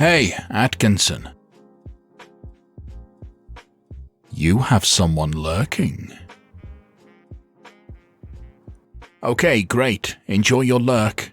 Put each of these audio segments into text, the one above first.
Hey, Atkinson. You have someone lurking. Okay, great. Enjoy your lurk.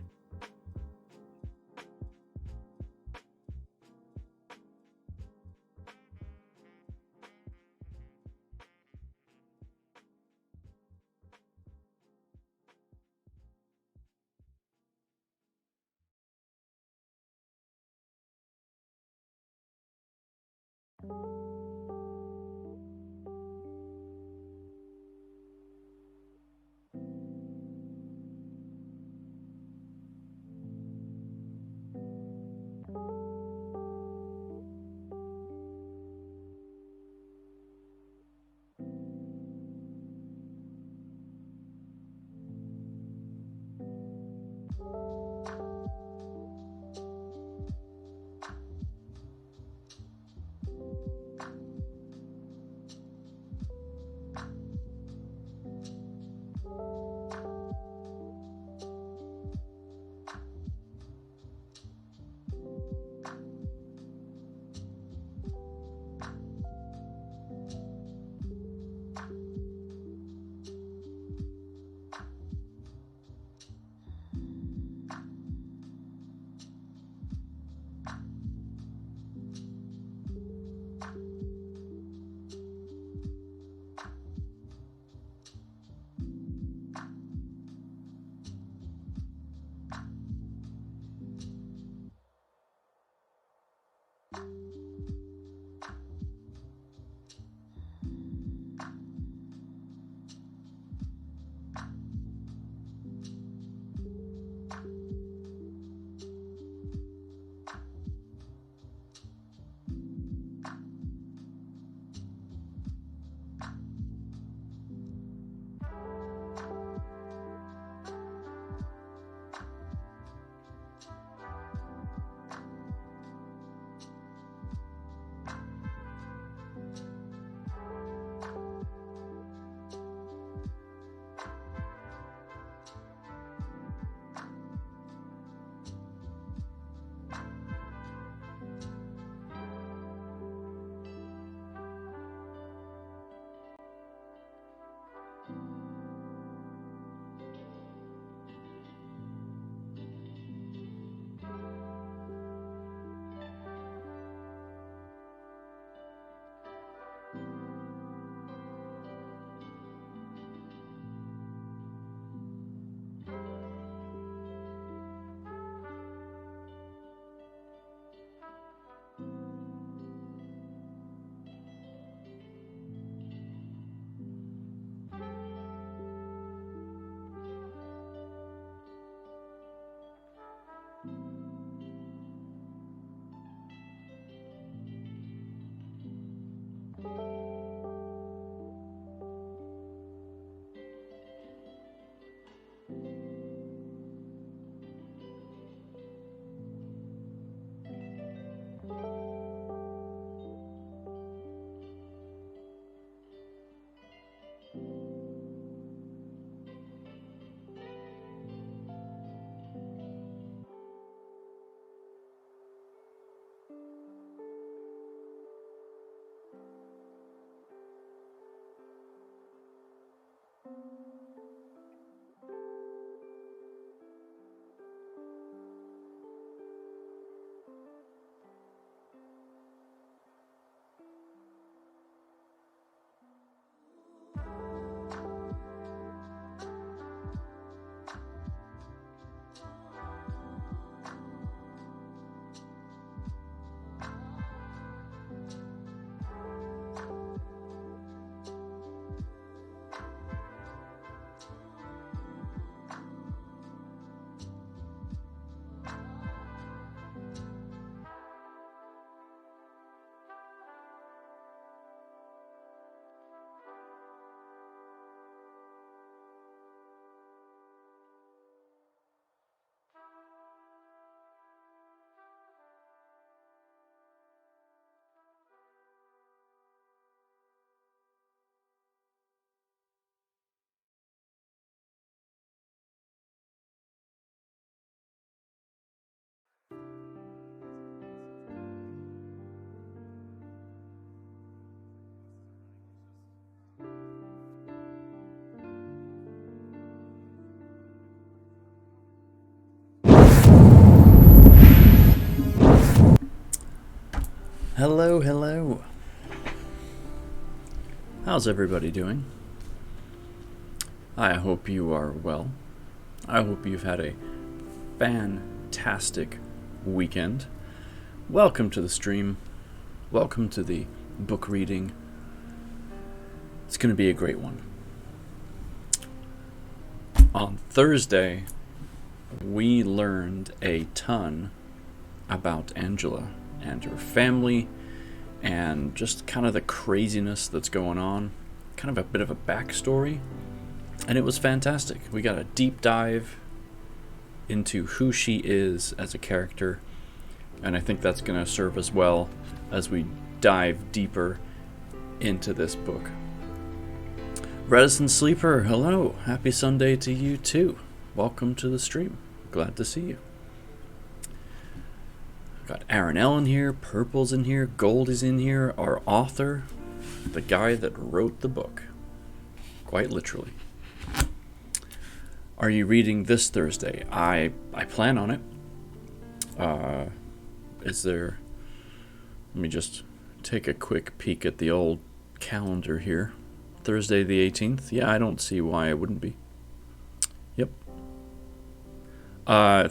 Hello, hello. How's everybody doing? I hope you are well. I hope you've had a fantastic weekend. Welcome to the stream. Welcome to the book reading. It's going to be a great one. On Thursday, we learned a ton about Angela and her family and just kind of the craziness that's going on, kind of a bit of a backstory, and it was fantastic. We got a deep dive into who she is as a character, and I think that's going to serve us well as we dive deeper into this book. Reticent Sleeper, hello. Happy Sunday to you too. Welcome to the stream. Glad to see you. Got Aaron L in here, Purple's in here, Gold is in here, our author, the guy that wrote the book. Quite literally. Are you reading this Thursday? I plan on it. Let me just take a quick peek at the old calendar here. Thursday the 18th? Yeah, I don't see why it wouldn't be. Yep.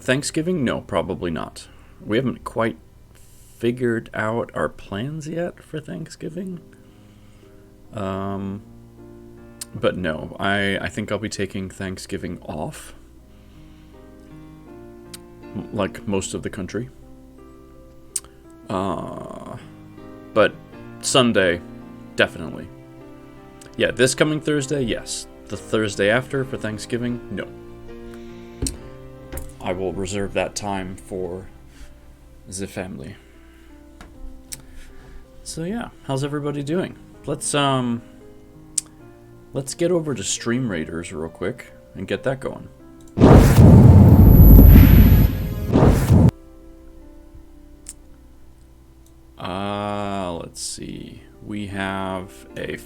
Thanksgiving? No, probably not. We haven't quite figured out our plans yet for Thanksgiving. But no, I think I'll be taking Thanksgiving off. Like most of the country. But Sunday, definitely. Yeah, this coming Thursday, yes. The Thursday after for Thanksgiving, no. I will reserve that time for the family. So yeah, how's everybody doing? Let's get over to Stream Raiders real quick and get that going. Let's see. We have a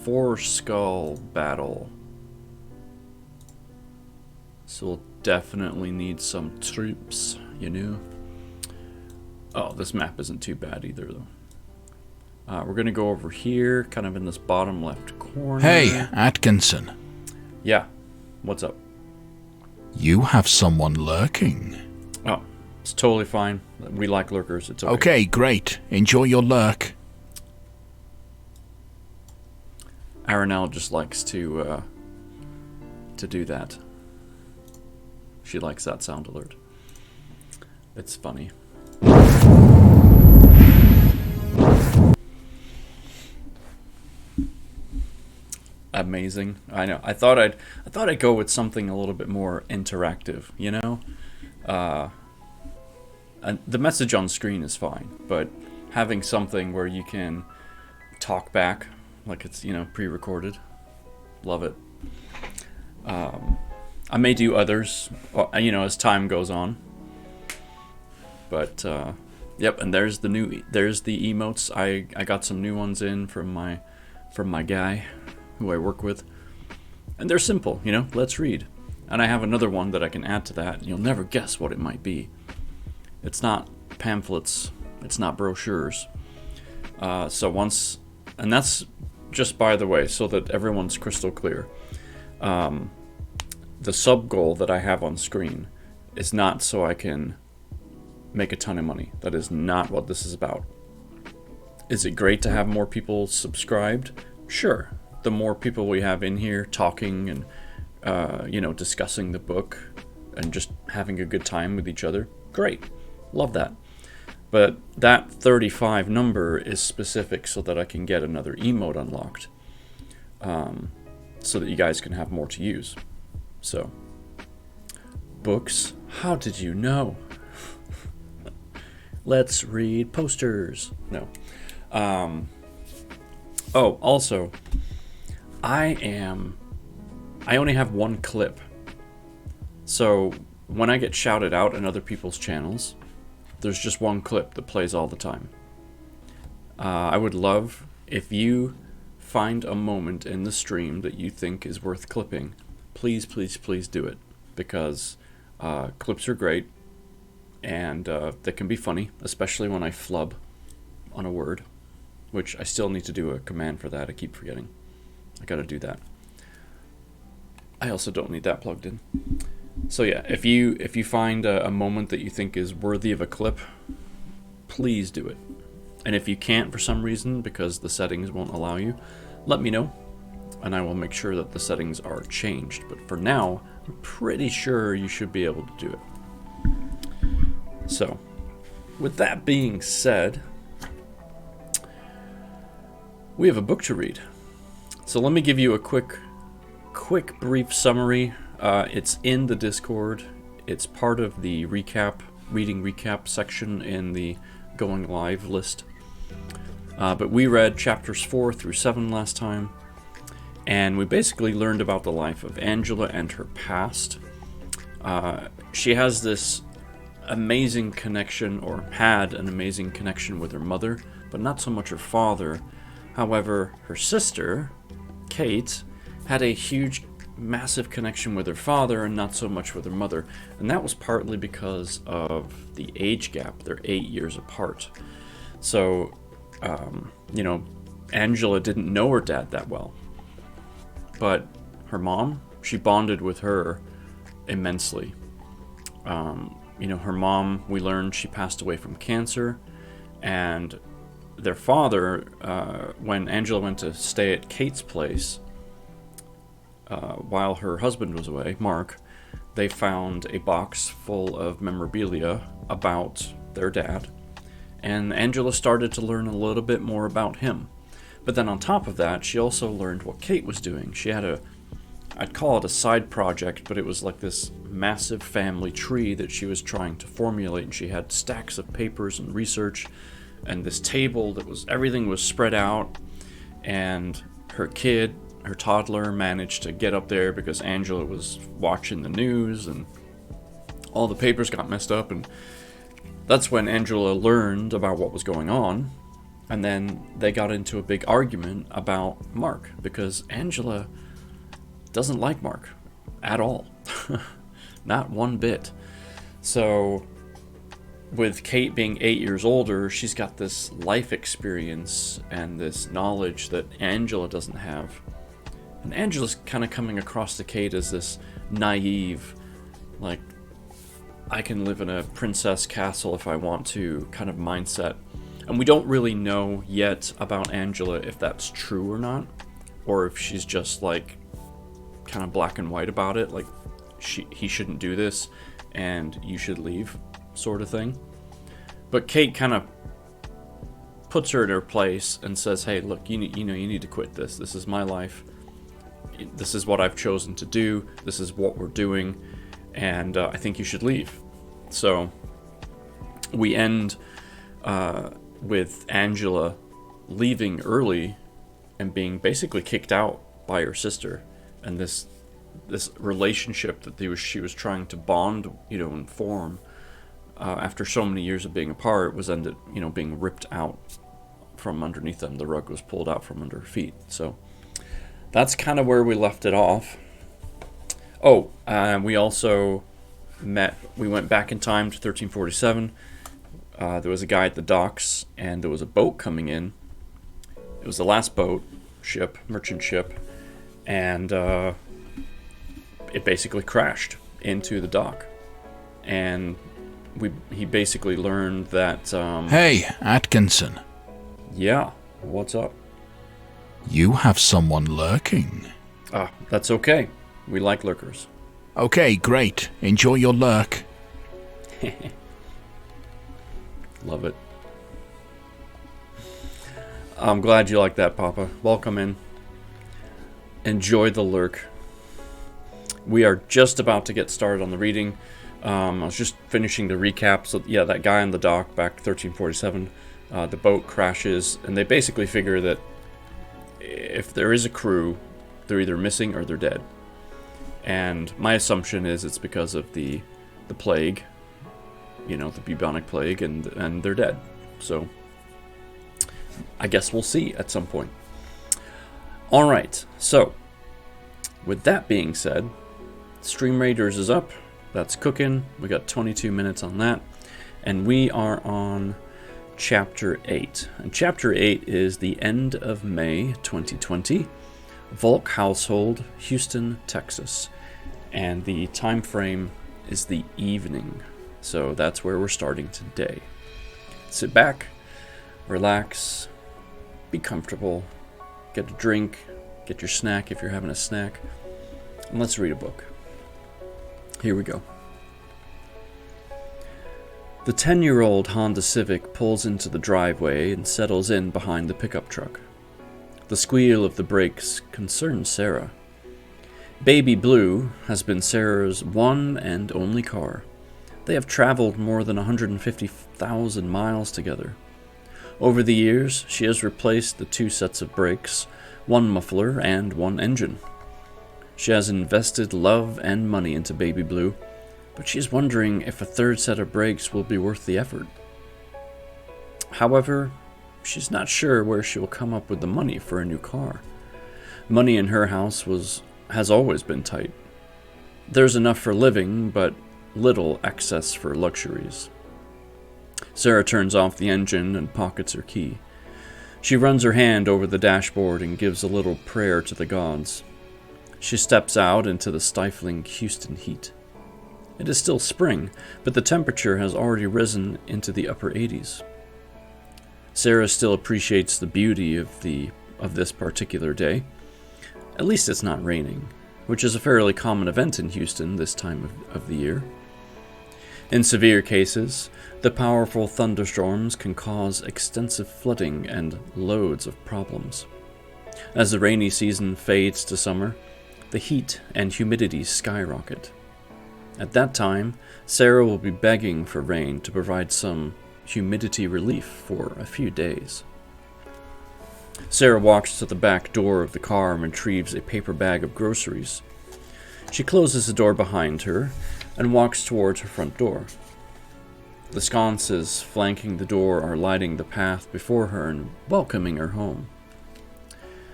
4-skull battle. So we'll definitely need some troops, you know. Oh, this map isn't too bad either, though. We're going to go over here, kind of in this bottom left corner. Hey, Atkinson. Yeah, what's up? You have someone lurking. Oh, it's totally fine. We like lurkers, it's okay. Okay, great. Enjoy your lurk. Aranel just likes to do that. She likes that sound alert. It's funny. Amazing. I know. I thought I'd go with something a little bit more interactive, you know? And the message on screen is fine, but having something where you can talk back like it's, you know, pre-recorded. Love it. I may do others, you know, as time goes on. But yep, and there's the emotes. I got some new ones in from my guy who I work with. And they're simple, you know, let's read. And I have another one that I can add to that. You'll never guess what it might be. It's not pamphlets, it's not brochures. And that's just by the way, so that everyone's crystal clear. The sub goal that I have on screen is not so I can make a ton of money. That is not what this is about. Is it great to have more people subscribed? Sure. The more people we have in here talking and, you know, discussing the book and just having a good time with each other, great. Love that. But that 35 number is specific so that I can get another emote unlocked. So that you guys can have more to use. So, books, how did you know? Let's read posters. No. Oh, also, I only have one clip. So, when I get shouted out in other people's channels, there's just one clip that plays all the time. I would love if you find a moment in the stream that you think is worth clipping. Please, please, please do it. Because clips are great. And they can be funny, especially when I flub. on a word, which I still need to do a command for that. I keep forgetting. I gotta do that. I also don't need that plugged in. So yeah, if you find a moment that you think is worthy of a clip, please do it. And if you can't for some reason because the settings won't allow you, let me know, and I will make sure that the settings are changed. But for now, I'm pretty sure you should be able to do it. So, with that being said, we have a book to read. So let me give you a quick brief summary. It's in the Discord. It's part of the reading recap section in the Going Live list. But we read chapters 4 through 7 last time, and we basically learned about the life of Angela and her past. She has this amazing connection, or had an amazing connection with her mother, but not so much her father. However, her sister, Kate, had a huge, massive connection with her father and not so much with her mother. And that was partly because of the age gap. They're 8 years apart. So, Angela didn't know her dad that well. But her mom, she bonded with her immensely. Her mom, we learned she passed away from cancer, and their father, when Angela went to stay at Kate's place, while her husband was away, Mark, they found a box full of memorabilia about their dad, and Angela started to learn a little bit more about him. But then on top of that, she also learned what Kate was doing. She had I'd call it a side project, but it was like this massive family tree that she was trying to formulate, and she had stacks of papers and research, and this table that everything was spread out, and her toddler, managed to get up there because Angela was watching the news, and all the papers got messed up, and that's when Angela learned about what was going on. And then they got into a big argument about Mark, because Angela doesn't like Mark at all. Not one bit. So with Kate being 8 years older, she's got this life experience and this knowledge that Angela doesn't have. And Angela's kind of coming across to Kate as this naive, like, I can live in a princess castle if I want to kind of mindset. And we don't really know yet about Angela if that's true or not, or if she's just like kind of black and white about it, like he shouldn't do this and you should leave sort of thing. But Kate kind of puts her in her place and says, hey, look, you need to quit this. This is my life. This is what I've chosen to do. This is what we're doing. And I think you should leave. So we end with Angela leaving early and being basically kicked out by her sister. And this relationship that she was trying to bond, and form after so many years of being apart was ended, being ripped out from underneath them. The rug was pulled out from under her feet. So that's kind of where we left it off. Oh, we also we went back in time to 1347. There was a guy at the docks, and there was a boat coming in. It was the last merchant ship, and it basically crashed into the dock. And he basically learned that... Hey, Atkinson. Yeah, what's up? You have someone lurking. Ah, that's okay. We like lurkers. Okay, great. Enjoy your lurk. Love it. I'm glad you like that, Papa. Welcome in. Enjoy the lurk. We are just about to get started on the reading. I was just finishing the recap. So yeah, that guy on the dock back to 1347, the boat crashes, and they basically figure that if there is a crew, they're either missing or they're dead. And my assumption is it's because of the plague, the bubonic plague, and they're dead. So I guess we'll see at some point. All right, so with that being said, Stream Raiders is up. That's cooking. We got 22 minutes on that. And we are on Chapter 8. And Chapter 8 is the end of May 2020, Volk household, Houston, Texas. And the time frame is the evening. So that's where we're starting today. Sit back, relax, be comfortable, get a drink, get your snack if you're having a snack, and let's read a book. Here we go. The 10-year-old Honda Civic pulls into the driveway and settles in behind the pickup truck. The squeal of the brakes concerns Sarah. Baby Blue has been Sarah's one and only car. They have traveled more than 150,000 miles together. Over the years, she has replaced the 2 sets of brakes, 1 muffler, and 1 engine. She has invested love and money into Baby Blue, but she is wondering if a 3rd set of brakes will be worth the effort. However, she's not sure where she will come up with the money for a new car. Money in her house has always been tight. There's enough for living, but little excess for luxuries. Sarah turns off the engine and pockets her key. She runs her hand over the dashboard and gives a little prayer to the gods. She steps out into the stifling Houston heat. It is still spring, but the temperature has already risen into the upper 80s. Sarah still appreciates the beauty of this particular day. At least it's not raining, which is a fairly common event in Houston this time of the year. In severe cases, the powerful thunderstorms can cause extensive flooding and loads of problems. As the rainy season fades to summer, the heat and humidity skyrocket. At that time, Sarah will be begging for rain to provide some humidity relief for a few days. Sarah walks to the back door of the car and retrieves a paper bag of groceries. She closes the door behind her and walks towards her front door. The sconces flanking the door are lighting the path before her and welcoming her home.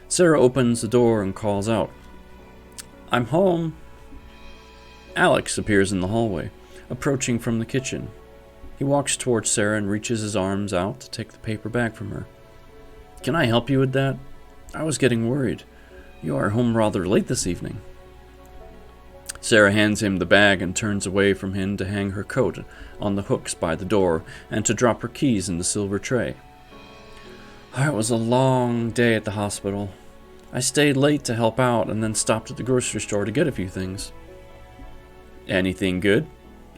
Sarah opens the door and calls out, "I'm home." Alex appears in the hallway, approaching from the kitchen. He walks towards Sarah and reaches his arms out to take the paper bag from her. "Can I help you with that? I was getting worried. You are home rather late this evening." Sarah hands him the bag and turns away from him to hang her coat on the hooks by the door and to drop her keys in the silver tray. "It was a long day at the hospital. I stayed late to help out and then stopped at the grocery store to get a few things." "Anything good?"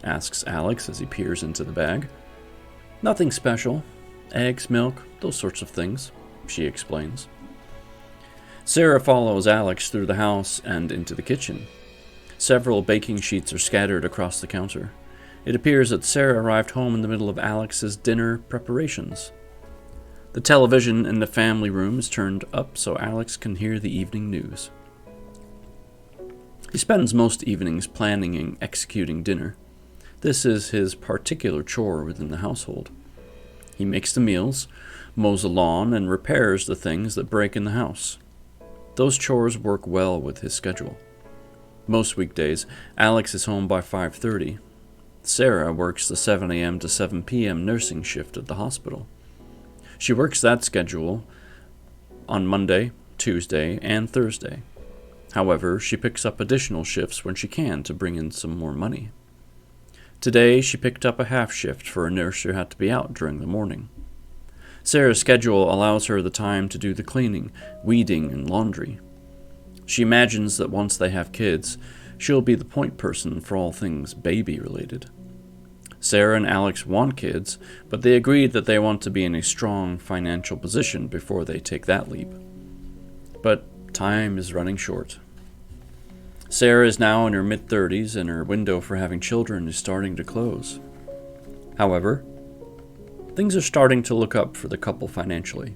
asks Alex as he peers into the bag. "Nothing special. Eggs, milk, those sorts of things," she explains. Sarah follows Alex through the house and into the kitchen. Several baking sheets are scattered across the counter. It appears that Sarah arrived home in the middle of Alex's dinner preparations. The television in the family room is turned up so Alex can hear the evening news. He spends most evenings planning and executing dinner. This is his particular chore within the household. He makes the meals, mows the lawn, and repairs the things that break in the house. Those chores work well with his schedule. Most weekdays, Alex is home by 5:30. Sarah works the 7 a.m. to 7 p.m. nursing shift at the hospital. She works that schedule on Monday, Tuesday, and Thursday. However, she picks up additional shifts when she can to bring in some more money. Today, she picked up a half shift for a nurse who had to be out during the morning. Sarah's schedule allows her the time to do the cleaning, weeding, and laundry. She imagines that once they have kids, she'll be the point person for all things baby-related. Sarah and Alex want kids, but they agreed that they want to be in a strong financial position before they take that leap. But time is running short. Sarah is now in her mid-30s and her window for having children is starting to close. However, things are starting to look up for the couple financially.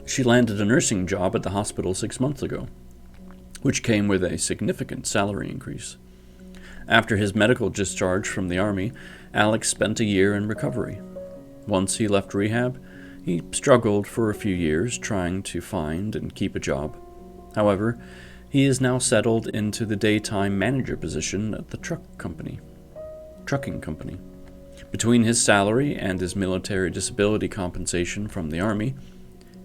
She landed a nursing job at the hospital 6 months ago, which came with a significant salary increase. After his medical discharge from the Army, Alex spent a year in recovery. Once he left rehab, he struggled for a few years trying to find and keep a job. However, he is now settled into the daytime manager position at the trucking company. Between his salary and his military disability compensation from the Army,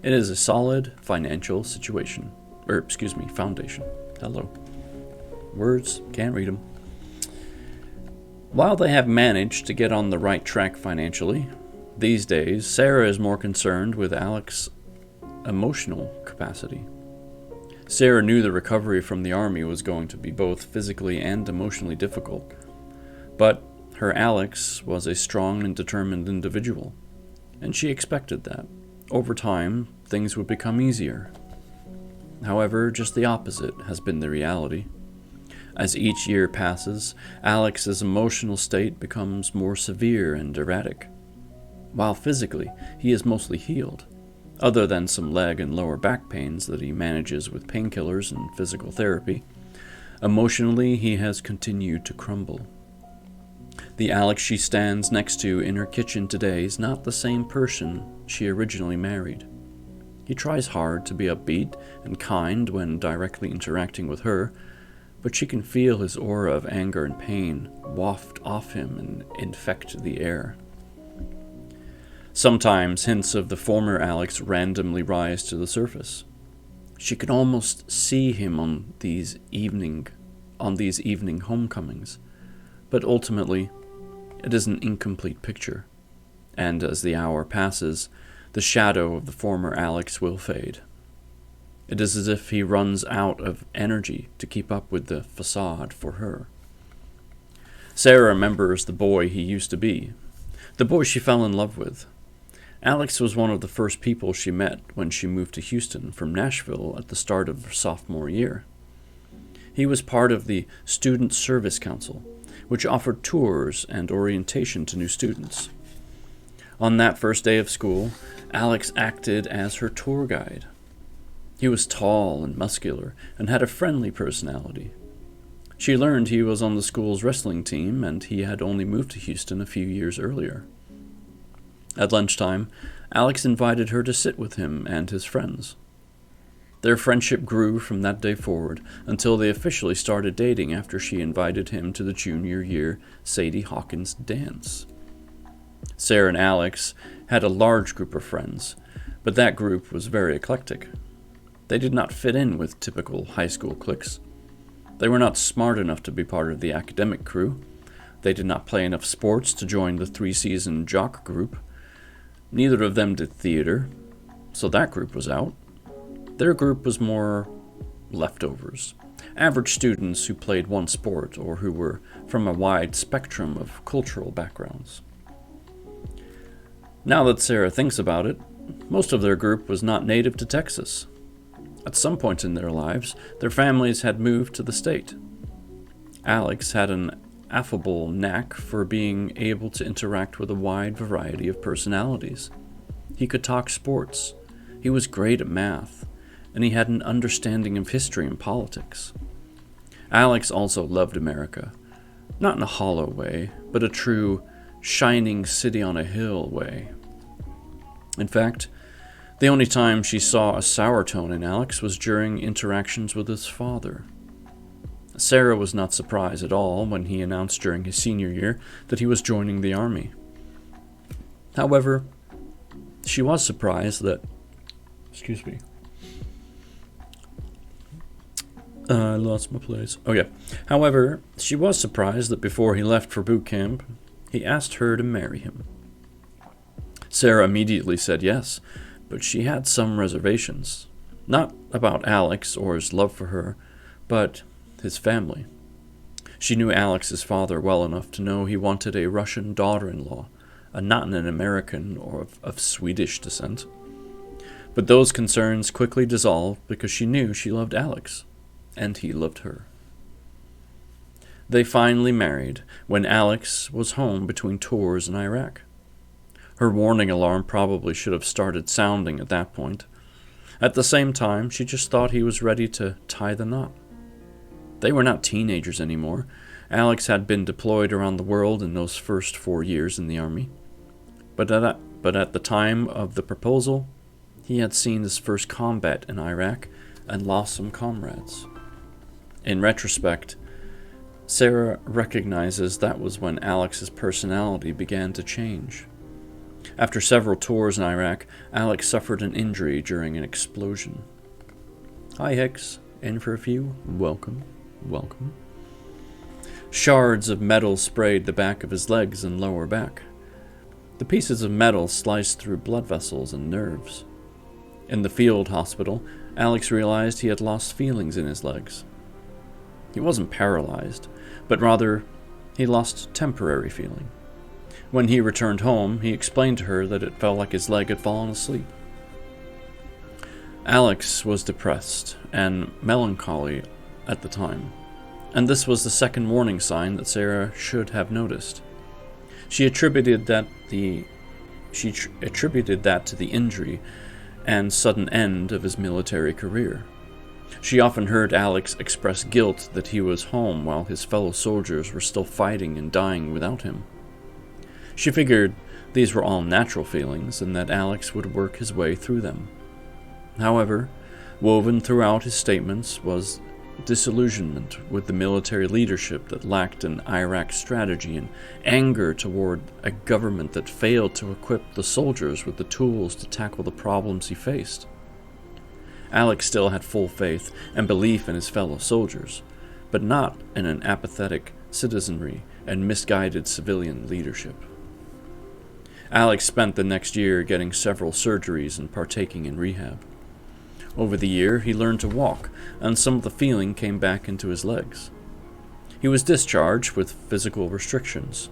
it is a solid financial foundation. Hello. Words, can't read them. While they have managed to get on the right track financially, these days, Sarah is more concerned with Alex's emotional capacity. Sarah knew the recovery from the Army was going to be both physically and emotionally difficult, but her Alex was a strong and determined individual, and she expected that. Over time, things would become easier. However, just the opposite has been the reality. As each year passes, Alex's emotional state becomes more severe and erratic. While physically, he is mostly healed, other than some leg and lower back pains that he manages with painkillers and physical therapy. Emotionally, he has continued to crumble. The Alex she stands next to in her kitchen today is not the same person she originally married. He tries hard to be upbeat and kind when directly interacting with her, but she can feel his aura of anger and pain waft off him and infect the air. Sometimes hints of the former Alex randomly rise to the surface. She can almost see him on these evening homecomings, but ultimately it is an incomplete picture, and as the hour passes, the shadow of the former Alex will fade. It is as if he runs out of energy to keep up with the facade for her. Sarah remembers the boy he used to be, the boy she fell in love with. Alex was one of the first people she met when she moved to Houston from Nashville at the start of her sophomore year. He was part of the Student Service Council, which offered tours and orientation to new students. On that first day of school, Alex acted as her tour guide. He was tall and muscular and had a friendly personality. She learned he was on the school's wrestling team and he had only moved to Houston a few years earlier. At lunchtime, Alex invited her to sit with him and his friends. Their friendship grew from that day forward until they officially started dating after she invited him to the junior year Sadie Hawkins dance. Sarah and Alex had a large group of friends, but that group was very eclectic. They did not fit in with typical high school cliques. They were not smart enough to be part of the academic crew. They did not play enough sports to join the 3-season jock group. Neither of them did theater, so that group was out. Their group was more leftovers, average students who played one sport or who were from a wide spectrum of cultural backgrounds. Now that Sarah thinks about it, most of their group was not native to Texas. At some point in their lives, their families had moved to the state. Alex had an affable knack for being able to interact with a wide variety of personalities. He could talk sports, he was great at math, and he had an understanding of history and politics. Alex also loved America, not in a hollow way, but a true shining city on a hill way. In fact, the only time she saw a sour tone in Alex was during interactions with his father. Sarah was not surprised at all when he announced during his senior year that he was joining the Army. However, she was surprised that... I lost my place. Oh yeah. However, she was surprised that before he left for boot camp, he asked her to marry him. Sarah immediately said yes, but she had some reservations. Not about Alex or his love for her, but his family. She knew Alex's father well enough to know he wanted a Russian daughter-in-law, not an American or of Swedish descent. But those concerns quickly dissolved because she knew she loved Alex, and he loved her. They finally married when Alex was home between tours in Iraq. Her warning alarm probably should have started sounding at that point. At the same time, she just thought he was ready to tie the knot. They were not teenagers anymore. Alex had been deployed around the world in those first 4 years in the Army. But at the time of the proposal, he had seen his first combat in Iraq and lost some comrades. In retrospect, Sarah recognizes that was when Alex's personality began to change. After several tours in Iraq, Alex suffered an injury during an explosion. Hi, Hicks. In for a few? Welcome. Welcome. Shards of metal sprayed the back of his legs and lower back. The pieces of metal sliced through blood vessels and nerves. In the field hospital, Alex realized he had lost feelings in his legs. He wasn't paralyzed, but rather, he lost temporary feeling. When he returned home, he explained to her that it felt like his leg had fallen asleep. Alex was depressed and melancholy at the time, and this was the second warning sign that Sarah should have noticed. She attributed that to the injury and sudden end of his military career. She often heard Alex express guilt that he was home while his fellow soldiers were still fighting and dying without him. She figured these were all natural feelings and that Alex would work his way through them. However, woven throughout his statements was disillusionment with the military leadership that lacked an Iraq strategy and anger toward a government that failed to equip the soldiers with the tools to tackle the problems he faced. Alex still had full faith and belief in his fellow soldiers, but not in an apathetic citizenry and misguided civilian leadership. Alex spent the next year getting several surgeries and partaking in rehab. Over the year, he learned to walk, and some of the feeling came back into his legs. He was discharged with physical restrictions.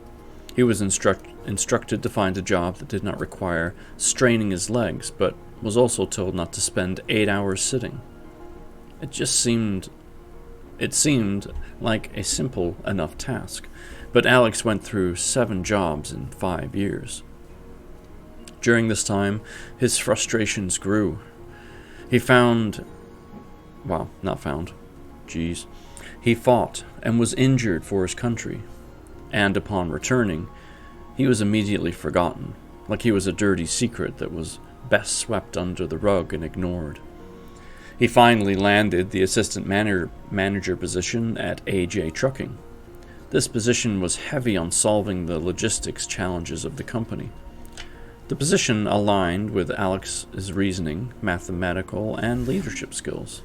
He was instructed to find a job that did not require straining his legs, but was also told not to spend 8 hours sitting. It seemed like a simple enough task, but Alex went through 7 jobs in 5 years. During this time, his frustrations grew. He fought and was injured for his country, and upon returning, he was immediately forgotten, like he was a dirty secret that was best swept under the rug and ignored. He finally landed the assistant manager position at AJ Trucking. This position was heavy on solving the logistics challenges of the company. The position aligned with Alex's reasoning, mathematical, and leadership skills.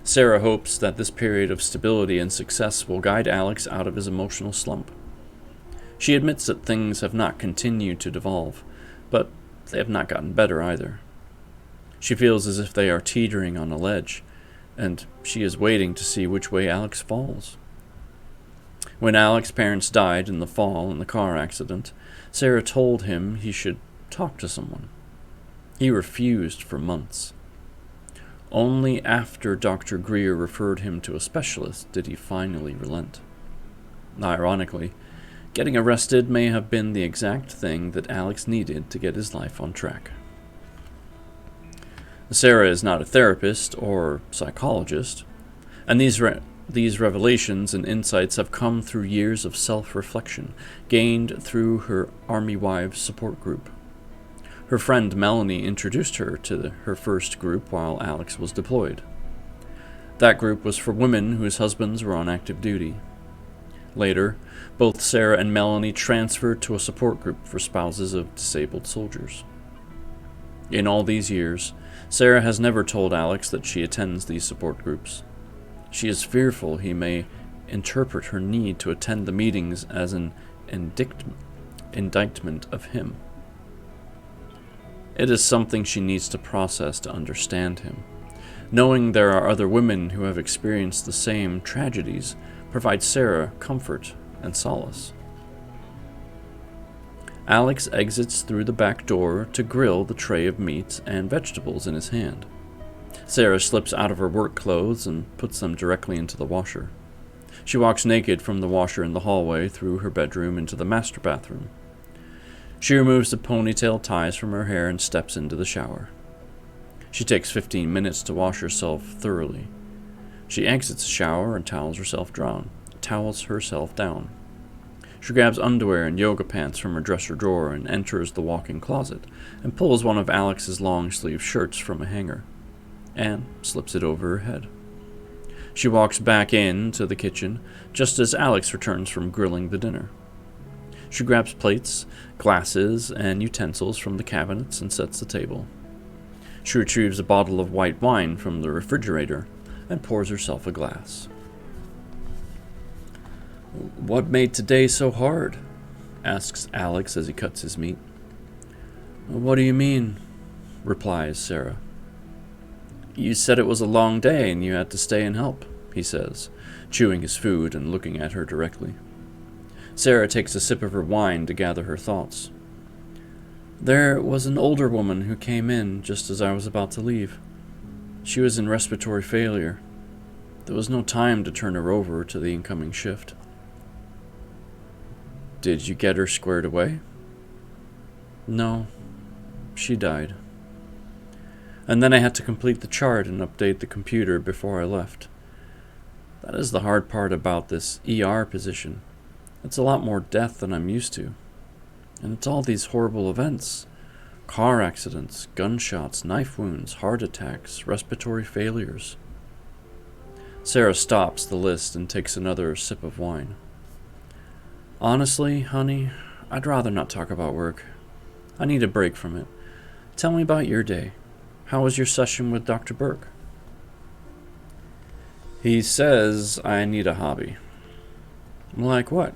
Sarah hopes that this period of stability and success will guide Alex out of his emotional slump. She admits that things have not continued to devolve, but they have not gotten better either. She feels as if they are teetering on a ledge, and she is waiting to see which way Alex falls. When Alex's parents died in the fall in the car accident, Sarah told him he should talk to someone. He refused for months. Only after Dr. Greer referred him to a specialist did he finally relent. Ironically, getting arrested may have been the exact thing that Alex needed to get his life on track. Sarah is not a therapist or psychologist, and these revelations and insights have come through years of self-reflection, gained through her Army Wives support group. Her friend Melanie introduced her to her first group while Alex was deployed. That group was for women whose husbands were on active duty. Later, both Sarah and Melanie transferred to a support group for spouses of disabled soldiers. In all these years, Sarah has never told Alex that she attends these support groups. She is fearful he may interpret her need to attend the meetings as an indictment of him. It is something she needs to process to understand him. Knowing there are other women who have experienced the same tragedies provides Sarah comfort and solace. Alex exits through the back door to grill the tray of meat and vegetables in his hand. Sarah slips out of her work clothes and puts them directly into the washer. She walks naked from the washer in the hallway through her bedroom into the master bathroom. She removes the ponytail ties from her hair and steps into the shower. She takes 15 minutes to wash herself thoroughly. She exits the shower and towels herself down. She grabs underwear and yoga pants from her dresser drawer and enters the walk-in closet and pulls one of Alex's long-sleeve shirts from a hanger and slips it over her head. She walks back into the kitchen just as Alex returns from grilling the dinner. She grabs plates, glasses, and utensils from the cabinets and sets the table. She retrieves a bottle of white wine from the refrigerator and pours herself a glass. "What made today so hard?" asks Alex as he cuts his meat. "What do you mean?" replies Sarah. "You said it was a long day and you had to stay and help," he says, chewing his food and looking at her directly. Sarah takes a sip of her wine to gather her thoughts. "There was an older woman who came in just as I was about to leave. She was in respiratory failure. There was no time to turn her over to the incoming shift." "Did you get her squared away?" "No, she died. And then I had to complete the chart and update the computer before I left. That is the hard part about this ER position. It's a lot more death than I'm used to. And it's all these horrible events. Car accidents, gunshots, knife wounds, heart attacks, respiratory failures." Sarah stops the list and takes another sip of wine. "Honestly, honey, I'd rather not talk about work. I need a break from it. Tell me about your day. How was your session with Dr. Burke?" "He says I need a hobby." "Like what?"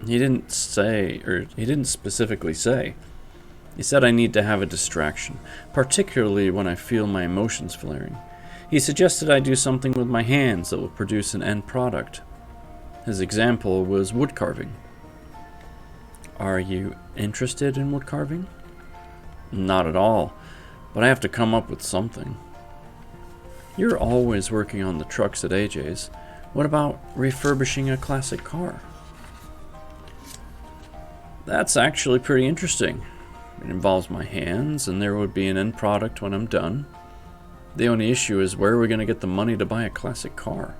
He didn't specifically say. He said I need to have a distraction, particularly when I feel my emotions flaring. He suggested I do something with my hands that will produce an end product. His example was wood carving. "Are you interested in wood carving?" "Not at all, but I have to come up with something." "You're always working on the trucks at AJ's. What about refurbishing a classic car?" "That's actually pretty interesting. It involves my hands, and there would be an end product when I'm done. The only issue is where are we going to get the money to buy a classic car?"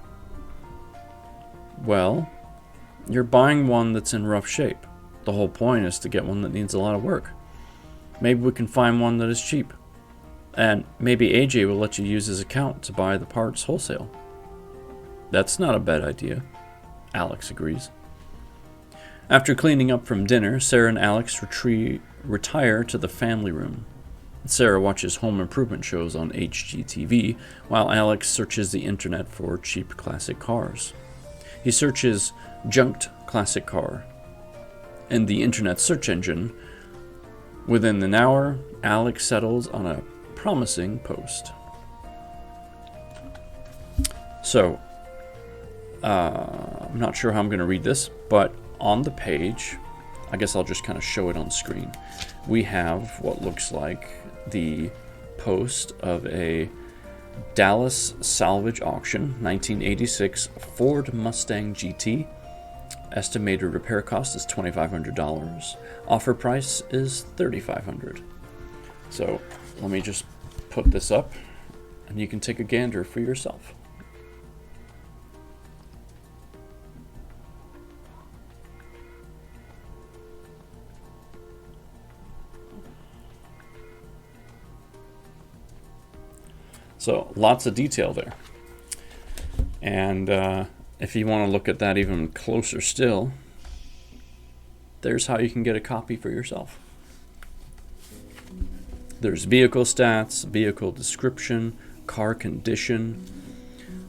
"Well, you're buying one that's in rough shape. The whole point is to get one that needs a lot of work. Maybe we can find one that is cheap. And maybe AJ will let you use his account to buy the parts wholesale." "That's not a bad idea," Alex agrees. After cleaning up from dinner, Sarah and Alex retire to the family room. Sarah watches home improvement shows on HGTV, while Alex searches the internet for cheap classic cars. He searches junked classic car in the internet search engine. Within an hour, Alex settles on a promising post. So, I'm not sure how I'm going to read this, but on the page, I guess I'll just kind of show it on screen. We have what looks like the post of a Dallas salvage auction, 1986 Ford Mustang GT. Estimated repair cost is $2,500. Offer price is $3,500. So let me just put this up, and you can take a gander for yourself. So lots of detail there. And if you want to look at that even closer still, there's how you can get a copy for yourself. There's vehicle stats, vehicle description, car condition.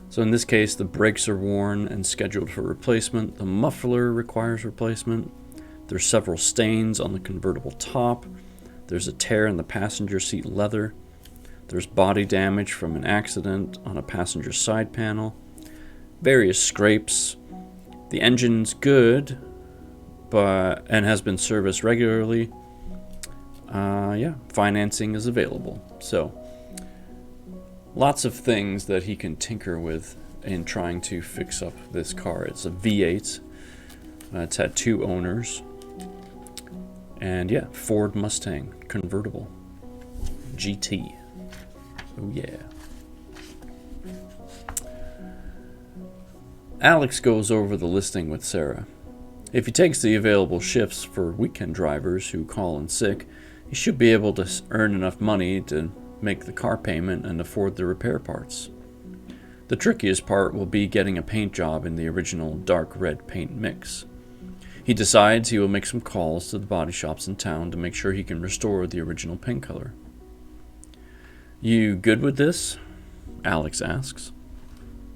So in this case, the brakes are worn and scheduled for replacement. The muffler requires replacement. There's several stains on the convertible top. There's a tear in the passenger seat leather. There's body damage from an accident on a passenger side panel. Various scrapes. The engine's good, and has been serviced regularly. Financing is available. So, lots of things that he can tinker with in trying to fix up this car. It's a V8. It's had 2 owners. And yeah, Ford Mustang convertible GT. Oh yeah. Alex goes over the listing with Sarah. If he takes the available shifts for weekend drivers who call in sick, he should be able to earn enough money to make the car payment and afford the repair parts. The trickiest part will be getting a paint job in the original dark red paint mix. He decides he will make some calls to the body shops in town to make sure he can restore the original paint color. "You good with this?" Alex asks.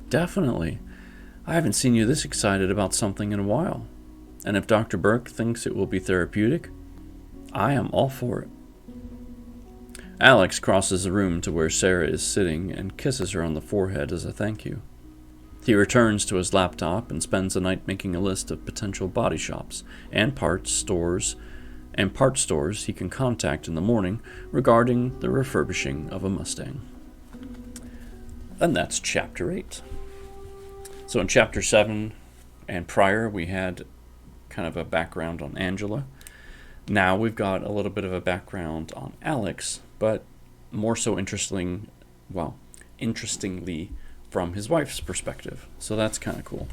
"Definitely. I haven't seen you this excited about something in a while. And if Dr. Burke thinks it will be therapeutic, I am all for it." Alex crosses the room to where Sarah is sitting and kisses her on the forehead as a thank you. He returns to his laptop and spends the night making a list of potential body shops and part stores he can contact in the morning regarding the refurbishing of a Mustang. And that's Chapter 8. So in Chapter 7 and prior, we had kind of a background on Angela. Now we've got a little bit of a background on Alex, but more so interestingly from his wife's perspective. So that's kind of cool.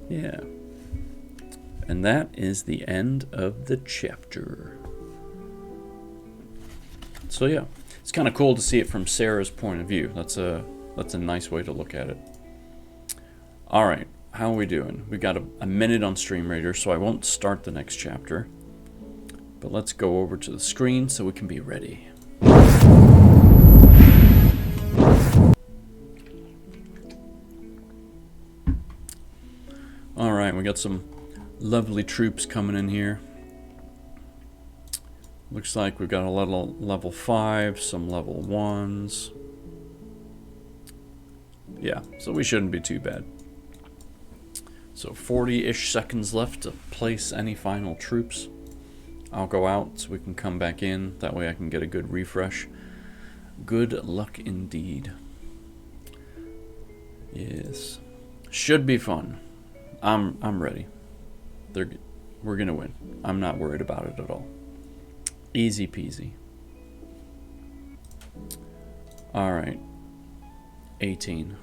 Yeah. And that is the end of the chapter. So yeah, it's kind of cool to see it from Sarah's point of view. That's a nice way to look at it. All right, how are we doing? We've got a minute on Stream Raider, so I won't start the next chapter. But let's go over to the screen so we can be ready. All right, we got some lovely troops coming in here. Looks like we've got a level 5, some level 1s. Yeah, so we shouldn't be too bad. So 40-ish seconds left to place any final troops. I'll go out so we can come back in. That way I can get a good refresh. Good luck indeed. Yes. Should be fun. I'm ready. We're gonna win. I'm not worried about it at all. Easy peasy. Alright. 18.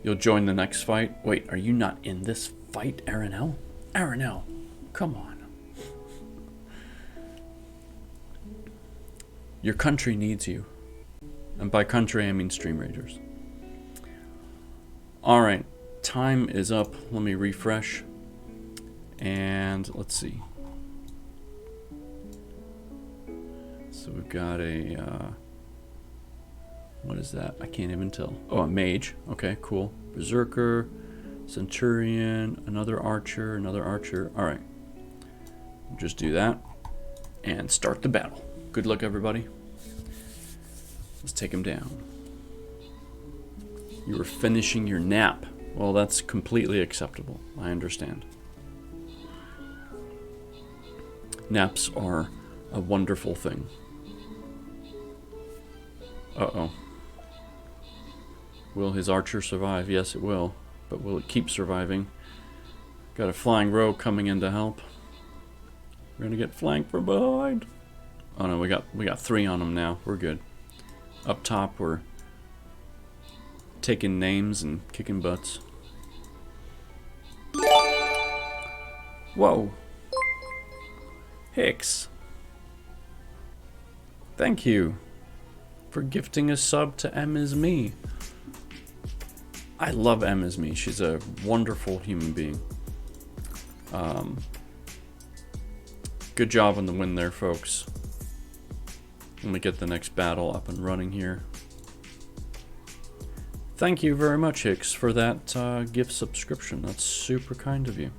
You'll join the next fight? Wait, are you not in this fight, Aranel? Aranel, come on. Your country needs you. And by country, I mean Stream Raiders. Alright, time is up. Let me refresh. And let's see. So we've got a... what is that? I can't even tell. Oh, a mage. Okay, cool. Berserker, Centurion, another archer, another archer. Alright. Just do that. And start the battle. Good luck, everybody. Let's take him down. You were finishing your nap. Well, that's completely acceptable. I understand. Naps are a wonderful thing. Uh-oh. Will his archer survive? Yes, it will. But will it keep surviving? Got a flying rogue coming in to help. We're gonna get flanked from behind. Oh no, we got 3 on them now. We're good. Up top, we're taking names and kicking butts. Whoa. Hicks. Thank you for gifting a sub to M is Me. I love M is Me. She's a wonderful human being. Good job on the win there, folks. Let me get the next battle up and running here. Thank you very much, Hicks, for that gift subscription. That's super kind of you.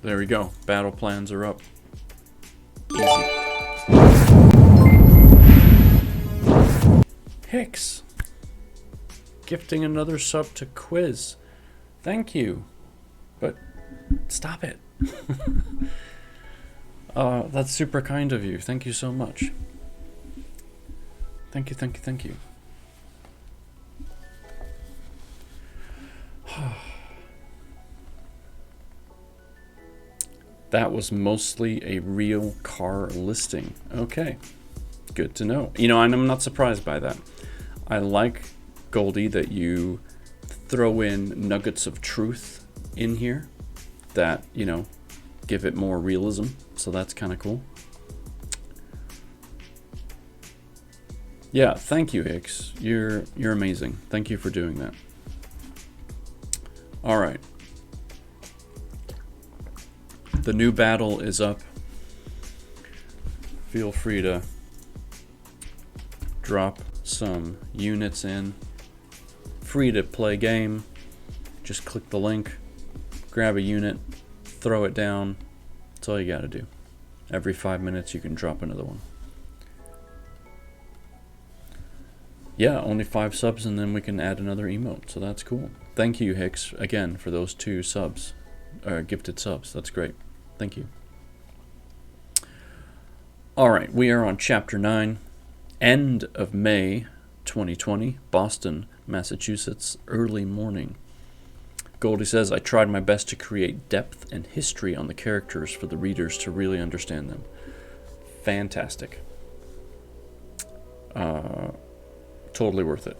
There we go. Battle plans are up. Easy. Hicks. Gifting another sub to Quiz. Thank you. But stop it. That's super kind of you. Thank you so much. Thank you, thank you, thank you. That was mostly a real car listing. Okay, good to know. You know, and I'm not surprised by that. I like, Goldie, that you throw in nuggets of truth in here that, you know, give it more realism. So that's kind of cool. Yeah, thank you, Hicks. You're amazing. Thank you for doing that. All right. The new battle is up. Feel free to drop some units in. Free to play game. Just click the link, grab a unit, throw it down. That's all you gotta do. Every 5 minutes you can drop another one. Yeah, only 5 subs and then we can add another emote, so that's cool. Thank you, Hicks, again, for those 2 subs, gifted subs. That's great. Thank you. Alright, we are on Chapter 9. End of May 2020, Boston, Massachusetts, early morning. Goldie says, I tried my best to create depth and history on the characters for the readers to really understand them. Fantastic. Totally worth it.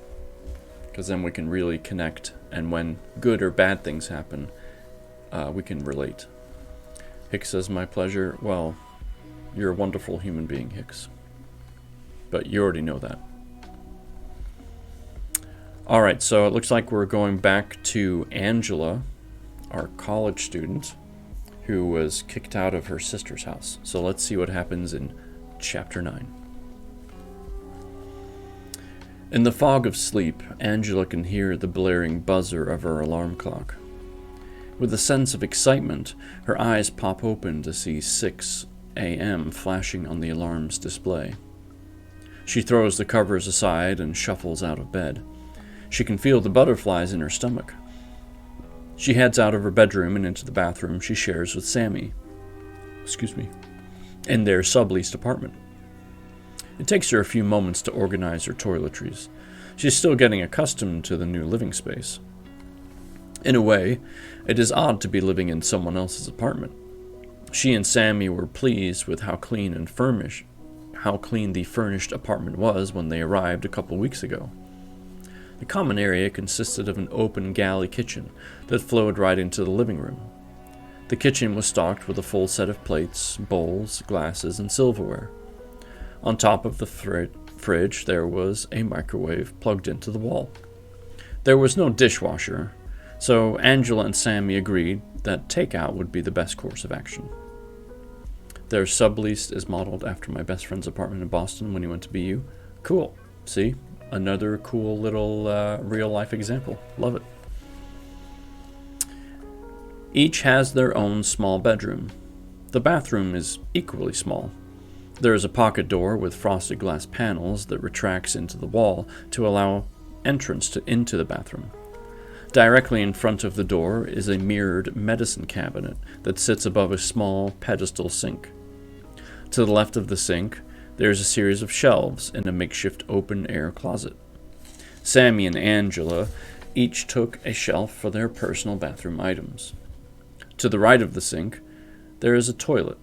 Because then we can really connect, and when good or bad things happen, we can relate. Hicks says, my pleasure. Well, you're a wonderful human being, Hicks. But you already know that. Alright, so it looks like we're going back to Angela, our college student, who was kicked out of her sister's house. So let's see what happens in Chapter 9. In the fog of sleep, Angela can hear the blaring buzzer of her alarm clock. With a sense of excitement, her eyes pop open to see 6 a.m. flashing on the alarm's display. She throws the covers aside and shuffles out of bed. She can feel the butterflies in her stomach. She heads out of her bedroom and into the bathroom she shares with Sammy. In their subleased apartment. It takes her a few moments to organize her toiletries. She's still getting accustomed to the new living space. In a way, it is odd to be living in someone else's apartment. She and Sammy were pleased with how clean the furnished apartment was when they arrived a couple weeks ago. The common area consisted of an open galley kitchen that flowed right into the living room. The kitchen was stocked with a full set of plates, bowls, glasses, and silverware. On top of the fridge, there was a microwave plugged into the wall. There was no dishwasher, so Angela and Sammy agreed that takeout would be the best course of action. Their sublease is modeled after my best friend's apartment in Boston when he went to BU. Cool. See? Another cool little real-life example. Love it. Each has their own small bedroom. The bathroom is equally small. There is a pocket door with frosted glass panels that retracts into the wall to allow entrance into the bathroom. Directly in front of the door is a mirrored medicine cabinet that sits above a small pedestal sink. To the left of the sink, there is a series of shelves in a makeshift open-air closet. Sammy and Angela each took a shelf for their personal bathroom items. To the right of the sink, there is a toilet.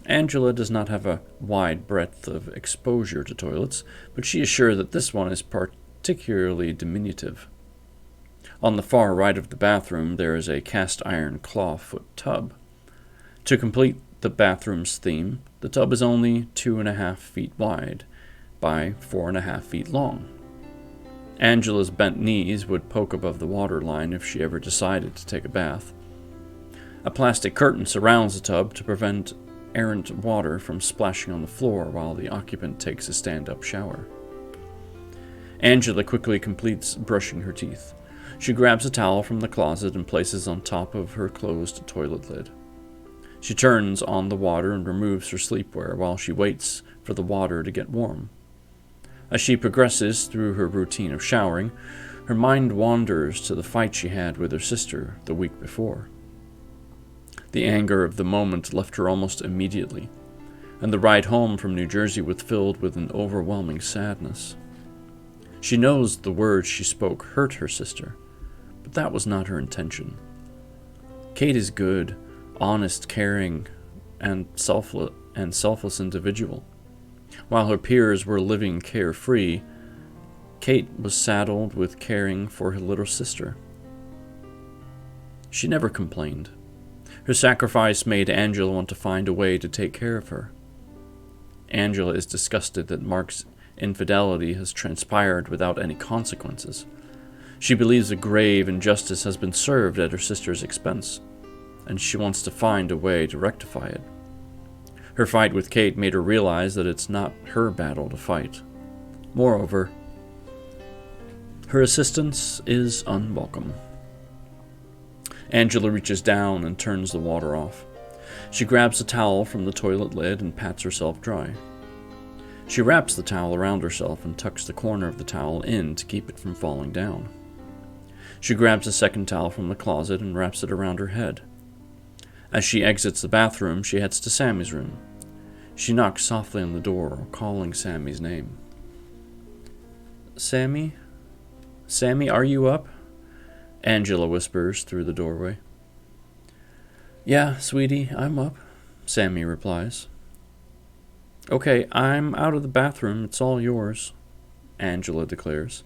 Angela does not have a wide breadth of exposure to toilets, but she is sure that this one is particularly diminutive. On the far right of the bathroom, there is a cast-iron clawfoot tub. To complete the bathroom's theme, the tub is only 2.5 feet wide by 4.5 feet long. Angela's bent knees would poke above the water line if she ever decided to take a bath. A plastic curtain surrounds the tub to prevent errant water from splashing on the floor while the occupant takes a stand-up shower. Angela quickly completes brushing her teeth. She grabs a towel from the closet and places on top of her closed toilet lid. She turns on the water and removes her sleepwear while she waits for the water to get warm. As she progresses through her routine of showering, her mind wanders to the fight she had with her sister the week before. The anger of the moment left her almost immediately, and the ride home from New Jersey was filled with an overwhelming sadness. She knows the words she spoke hurt her sister, but that was not her intention. Kate is good, honest, caring, and selfless individual. While her peers were living carefree, Kate was saddled with caring for her little sister. She never complained. Her sacrifice made Angela want to find a way to take care of her. Angela is disgusted that Mark's infidelity has transpired without any consequences. She believes a grave injustice has been served at her sister's expense, and she wants to find a way to rectify it. Her fight with Kate made her realize that it's not her battle to fight. Moreover, her assistance is unwelcome. Angela reaches down and turns the water off. She grabs a towel from the toilet lid and pats herself dry. She wraps the towel around herself and tucks the corner of the towel in to keep it from falling down. She grabs a second towel from the closet and wraps it around her head. As she exits the bathroom, she heads to Sammy's room. She knocks softly on the door, calling Sammy's name. "Sammy? Sammy, are you up?" Angela whispers through the doorway. "Yeah, sweetie, I'm up," Sammy replies. "Okay, I'm out of the bathroom. It's all yours," Angela declares.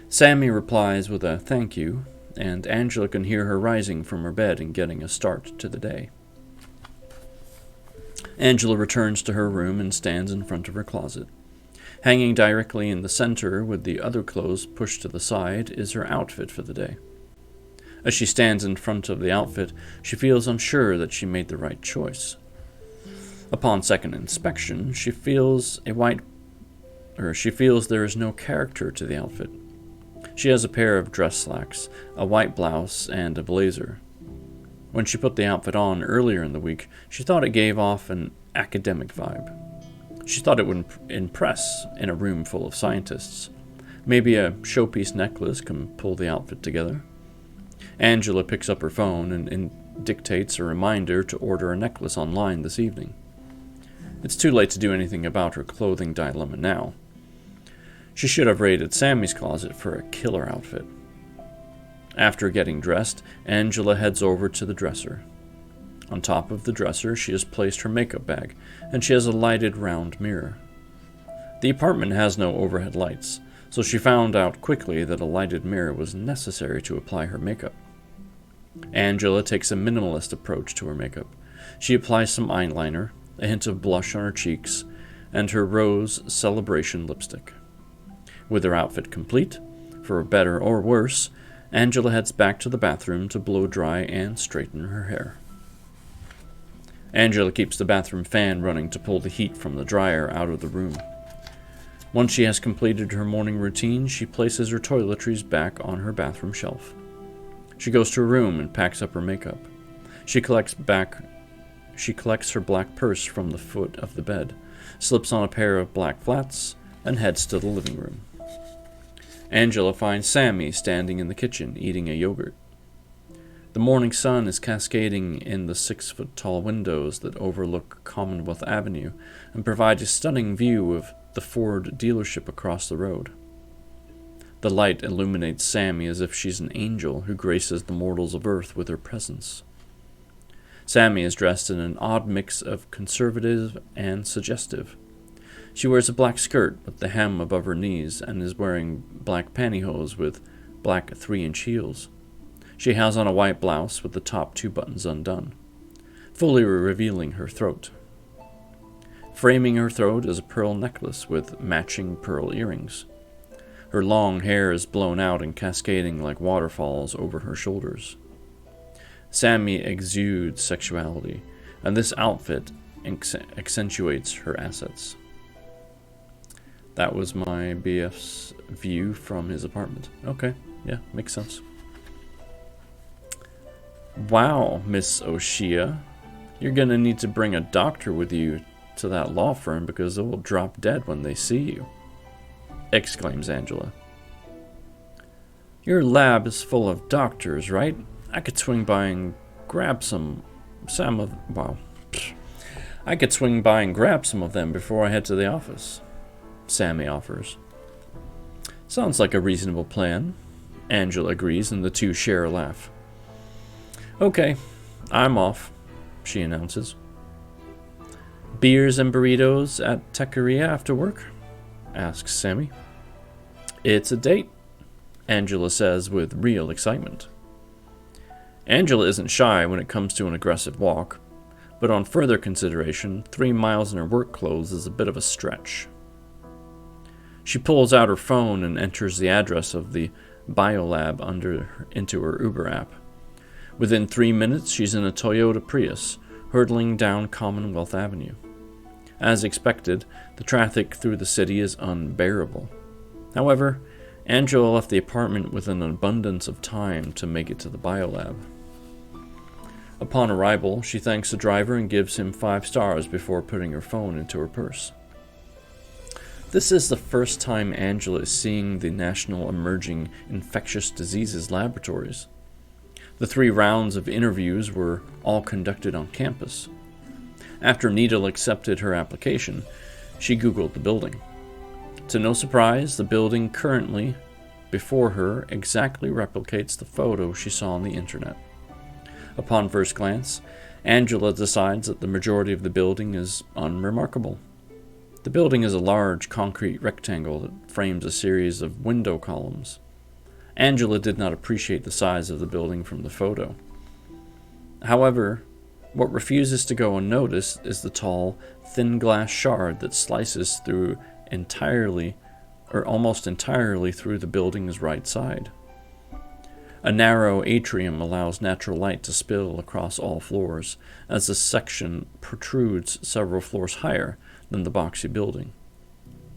Sammy replies with a thank you, and Angela can hear her rising from her bed and getting a start to the day. Angela returns to her room and stands in front of her closet. Hanging directly in the center with the other clothes pushed to the side is her outfit for the day. As she stands in front of the outfit, she feels unsure that she made the right choice. Upon second inspection, she feels there is no character to the outfit. She has a pair of dress slacks, a white blouse, and a blazer. When she put the outfit on earlier in the week, she thought it gave off an academic vibe. She thought it would impress in a room full of scientists. Maybe a showpiece necklace can pull the outfit together. Angela picks up her phone and dictates a reminder to order a necklace online this evening. It's too late to do anything about her clothing dilemma now. She should have raided Sammy's closet for a killer outfit. After getting dressed, Angela heads over to the dresser. On top of the dresser, she has placed her makeup bag, and she has a lighted round mirror. The apartment has no overhead lights, so she found out quickly that a lighted mirror was necessary to apply her makeup. Angela takes a minimalist approach to her makeup. She applies some eyeliner, a hint of blush on her cheeks, and her rose celebration lipstick. With her outfit complete, for better or worse, Angela heads back to the bathroom to blow dry and straighten her hair. Angela keeps the bathroom fan running to pull the heat from the dryer out of the room. Once she has completed her morning routine, she places her toiletries back on her bathroom shelf. She goes to her room and packs up her makeup. She collects her black purse from the foot of the bed, slips on a pair of black flats, and heads to the living room. Angela finds Sammy standing in the kitchen eating a yogurt. The morning sun is cascading in the 6-foot-tall windows that overlook Commonwealth Avenue and provide a stunning view of the Ford dealership across the road. The light illuminates Sammy as if she's an angel who graces the mortals of Earth with her presence. Sammy is dressed in an odd mix of conservative and suggestive. She wears a black skirt with the hem above her knees and is wearing black pantyhose with black 3-inch heels. She has on a white blouse with the top 2 buttons undone, fully revealing her throat. Framing her throat is a pearl necklace with matching pearl earrings. Her long hair is blown out and cascading like waterfalls over her shoulders. Sammy exudes sexuality, and this outfit accentuates her assets. That was my BF's view from his apartment. Okay, yeah, makes sense. Wow, Miss O'Shea, you're gonna need to bring a doctor with you to that law firm because they will drop dead when they see you, exclaims Angela. Your lab is full of doctors, right? I could swing by and grab some of them before I head to the office, Sammy offers. Sounds like a reasonable plan, Angela agrees, and the two share a laugh. Okay, I'm off, she announces. Beers and burritos at Taqueria after work? Asks Sammy. "It's a date," Angela says with real excitement. Angela isn't shy when it comes to an aggressive walk, but on further consideration, 3 miles in her work clothes is a bit of a stretch. She pulls out her phone and enters the address of the biolab into her Uber app. Within 3 minutes, she's in a Toyota Prius, hurtling down Commonwealth Avenue. As expected, the traffic through the city is unbearable. However, Angela left the apartment with an abundance of time to make it to the biolab. Upon arrival, she thanks the driver and gives him 5 stars before putting her phone into her purse. This is the first time Angela is seeing the National Emerging Infectious Diseases Laboratories. The 3 rounds of interviews were all conducted on campus. After Needle accepted her application, she Googled the building. To no surprise, the building currently before her exactly replicates the photo she saw on the internet. Upon first glance, Angela decides that the majority of the building is unremarkable. The building is a large concrete rectangle that frames a series of window columns. Angela did not appreciate the size of the building from the photo. However, what refuses to go unnoticed is the tall, thin glass shard that slices through almost entirely through the building's right side. A narrow atrium allows natural light to spill across all floors, as this section protrudes several floors higher than the boxy building.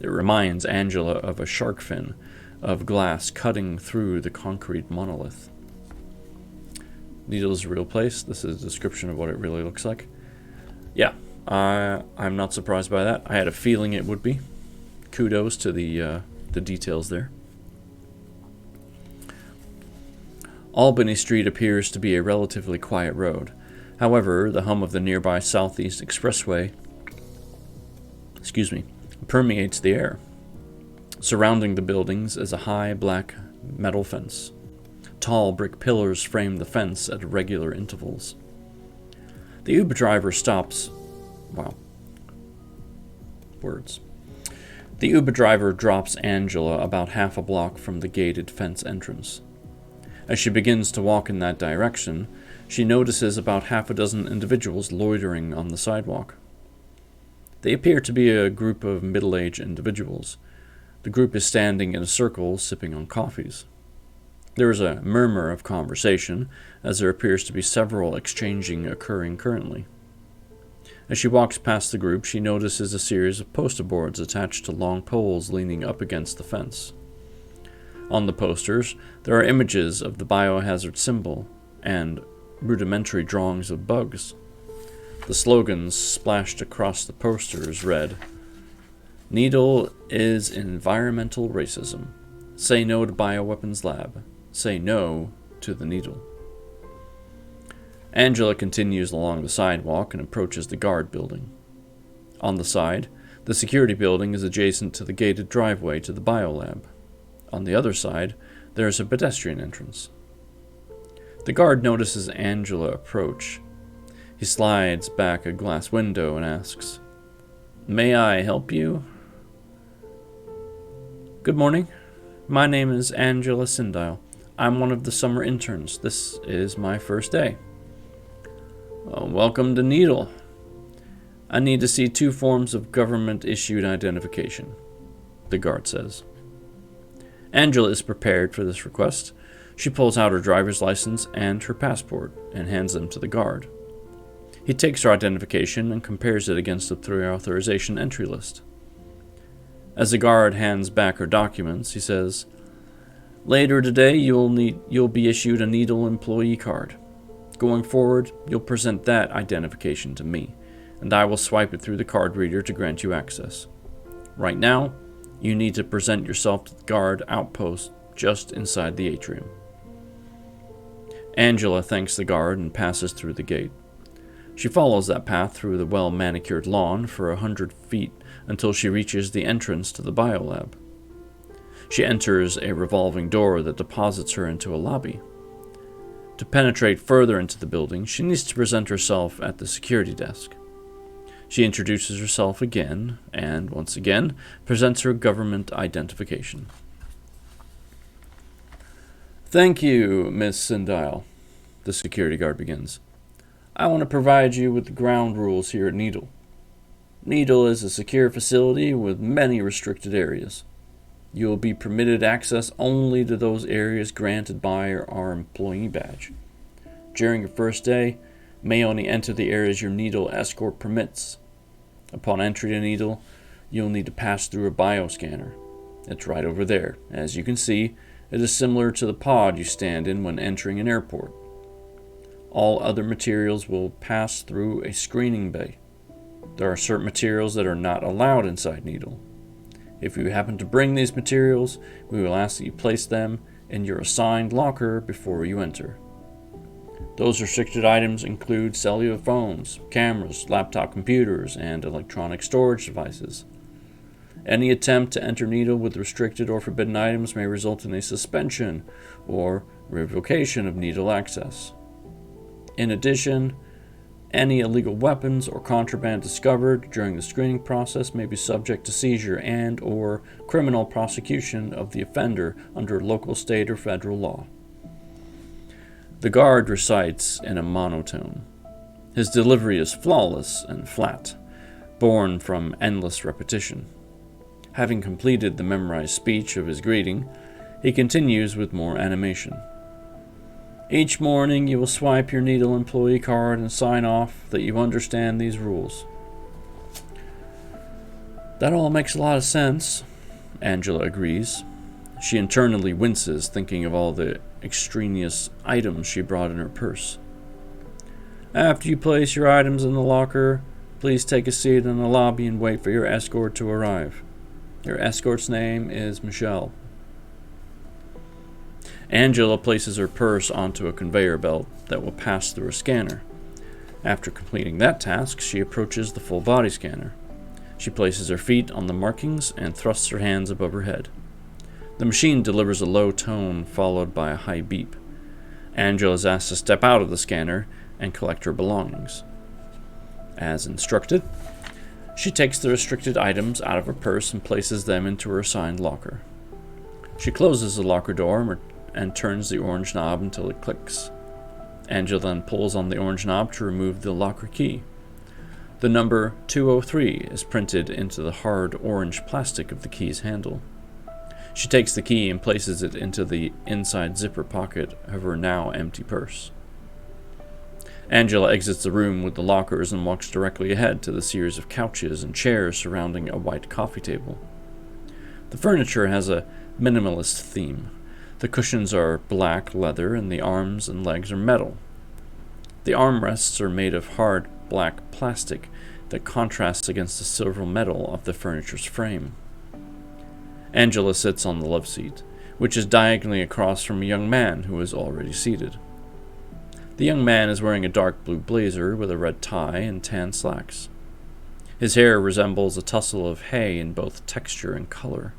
It reminds Angela of a shark fin of glass cutting through the concrete monolith. Needle's a real place. This is a description of what it really looks like. Yeah, I'm not surprised by that. I had a feeling it would be. Kudos to the details there. Albany Street appears to be a relatively quiet road. However, the hum of the nearby Southeast Expressway permeates the air. Surrounding the buildings is a high black metal fence. Tall brick pillars frame the fence at regular intervals. The Uber driver stops. Wow. Words. The Uber driver drops Angela about half a block from the gated fence entrance. As she begins to walk in that direction, she notices about half a dozen individuals loitering on the sidewalk. They appear to be a group of middle-aged individuals. The group is standing in a circle, sipping on coffees. There is a murmur of conversation, as there appears to be several occurring currently. As she walks past the group, she notices a series of poster boards attached to long poles leaning up against the fence. On the posters, there are images of the biohazard symbol and rudimentary drawings of bugs. The slogans splashed across the posters read, "Needle is environmental racism. Say no to bioweapons lab. Say no to the needle." Angela continues along the sidewalk and approaches the guard building. On the side, the security building is adjacent to the gated driveway to the biolab. On the other side, there is a pedestrian entrance. The guard notices Angela approach. He slides back a glass window and asks, "May I help you?" "Good morning. My name is Angela Sindile. I'm one of the summer interns. This is my first day." "Welcome to Needle. I need to see 2 forms of government-issued identification," the guard says. Angela is prepared for this request. She pulls out her driver's license and her passport and hands them to the guard. He takes her identification and compares it against the pre-authorization entry list. As the guard hands back her documents, he says, "Later today, you'll be issued a Needle employee card. Going forward, you'll present that identification to me, and I will swipe it through the card reader to grant you access. Right now, you need to present yourself to the guard outpost just inside the atrium." Angela thanks the guard and passes through the gate. She follows that path through the well-manicured lawn for 100 feet until she reaches the entrance to the biolab. She enters a revolving door that deposits her into a lobby. To penetrate further into the building, she needs to present herself at the security desk. She introduces herself again, and once again, presents her government identification. Thank you, Miss Sindile, the security guard begins. I want to provide you with the ground rules here at Needle. Needle is a secure facility with many restricted areas. You will be permitted access only to those areas granted by our employee badge. During your first day, you may only enter the areas your Needle escort permits. Upon entry to Needle, you'll need to pass through a bioscanner. It's right over there. As you can see, it is similar to the pod you stand in when entering an airport. All other materials will pass through a screening bay. There are certain materials that are not allowed inside Needle. If you happen to bring these materials, we will ask that you place them in your assigned locker before you enter. Those restricted items include cellular phones, cameras, laptop computers, and electronic storage devices. Any attempt to enter Needle with restricted or forbidden items may result in a suspension or revocation of Needle access. In addition, any illegal weapons or contraband discovered during the screening process may be subject to seizure and or criminal prosecution of the offender under local, state, or federal law. The guard recites in a monotone. His delivery is flawless and flat, born from endless repetition. Having completed the memorized speech of his greeting, he continues with more animation. Each morning you will swipe your Needle employee card and sign off that you understand these rules. That all makes a lot of sense, Angela agrees. She internally winces, thinking of all the extraneous items she brought in her purse. After you place your items in the locker, please take a seat in the lobby and wait for your escort to arrive. Your escort's name is Michelle. Angela places her purse onto a conveyor belt that will pass through a scanner. After completing that task, she approaches the full body scanner. She places her feet on the markings and thrusts her hands above her head. The machine delivers a low tone followed by a high beep. Angela is asked to step out of the scanner and collect her belongings. As instructed, she takes the restricted items out of her purse and places them into her assigned locker. She closes the locker door and turns the orange knob until it clicks. Angela then pulls on the orange knob to remove the locker key. The number 203 is printed into the hard orange plastic of the key's handle. She takes the key and places it into the inside zipper pocket of her now empty purse. Angela exits the room with the lockers and walks directly ahead to the series of couches and chairs surrounding a white coffee table. The furniture has a minimalist theme. The cushions are black leather and the arms and legs are metal. The armrests are made of hard black plastic that contrasts against the silver metal of the furniture's frame. Angela sits on the love seat, which is diagonally across from a young man who is already seated. The young man is wearing a dark blue blazer with a red tie and tan slacks. His hair resembles a tussle of hay in both texture and color.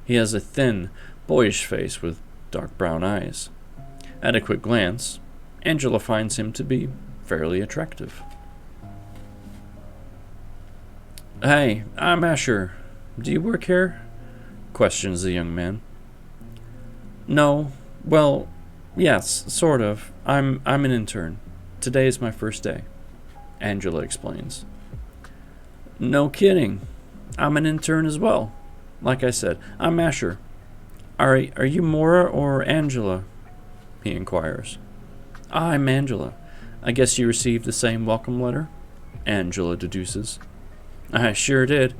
He has a thin, boyish face with dark brown eyes. At a quick glance, Angela finds him to be fairly attractive. "Hey, I'm Asher. Do you work here?" questions the young man. "No. Well, yes, sort of. I'm an intern. Today is my first day," Angela explains. "No kidding. I'm an intern as well. Like I said, I'm Asher. Are you Mora or Angela?" he inquires. "I'm Angela. I guess you received the same welcome letter?" Angela deduces. "I sure did.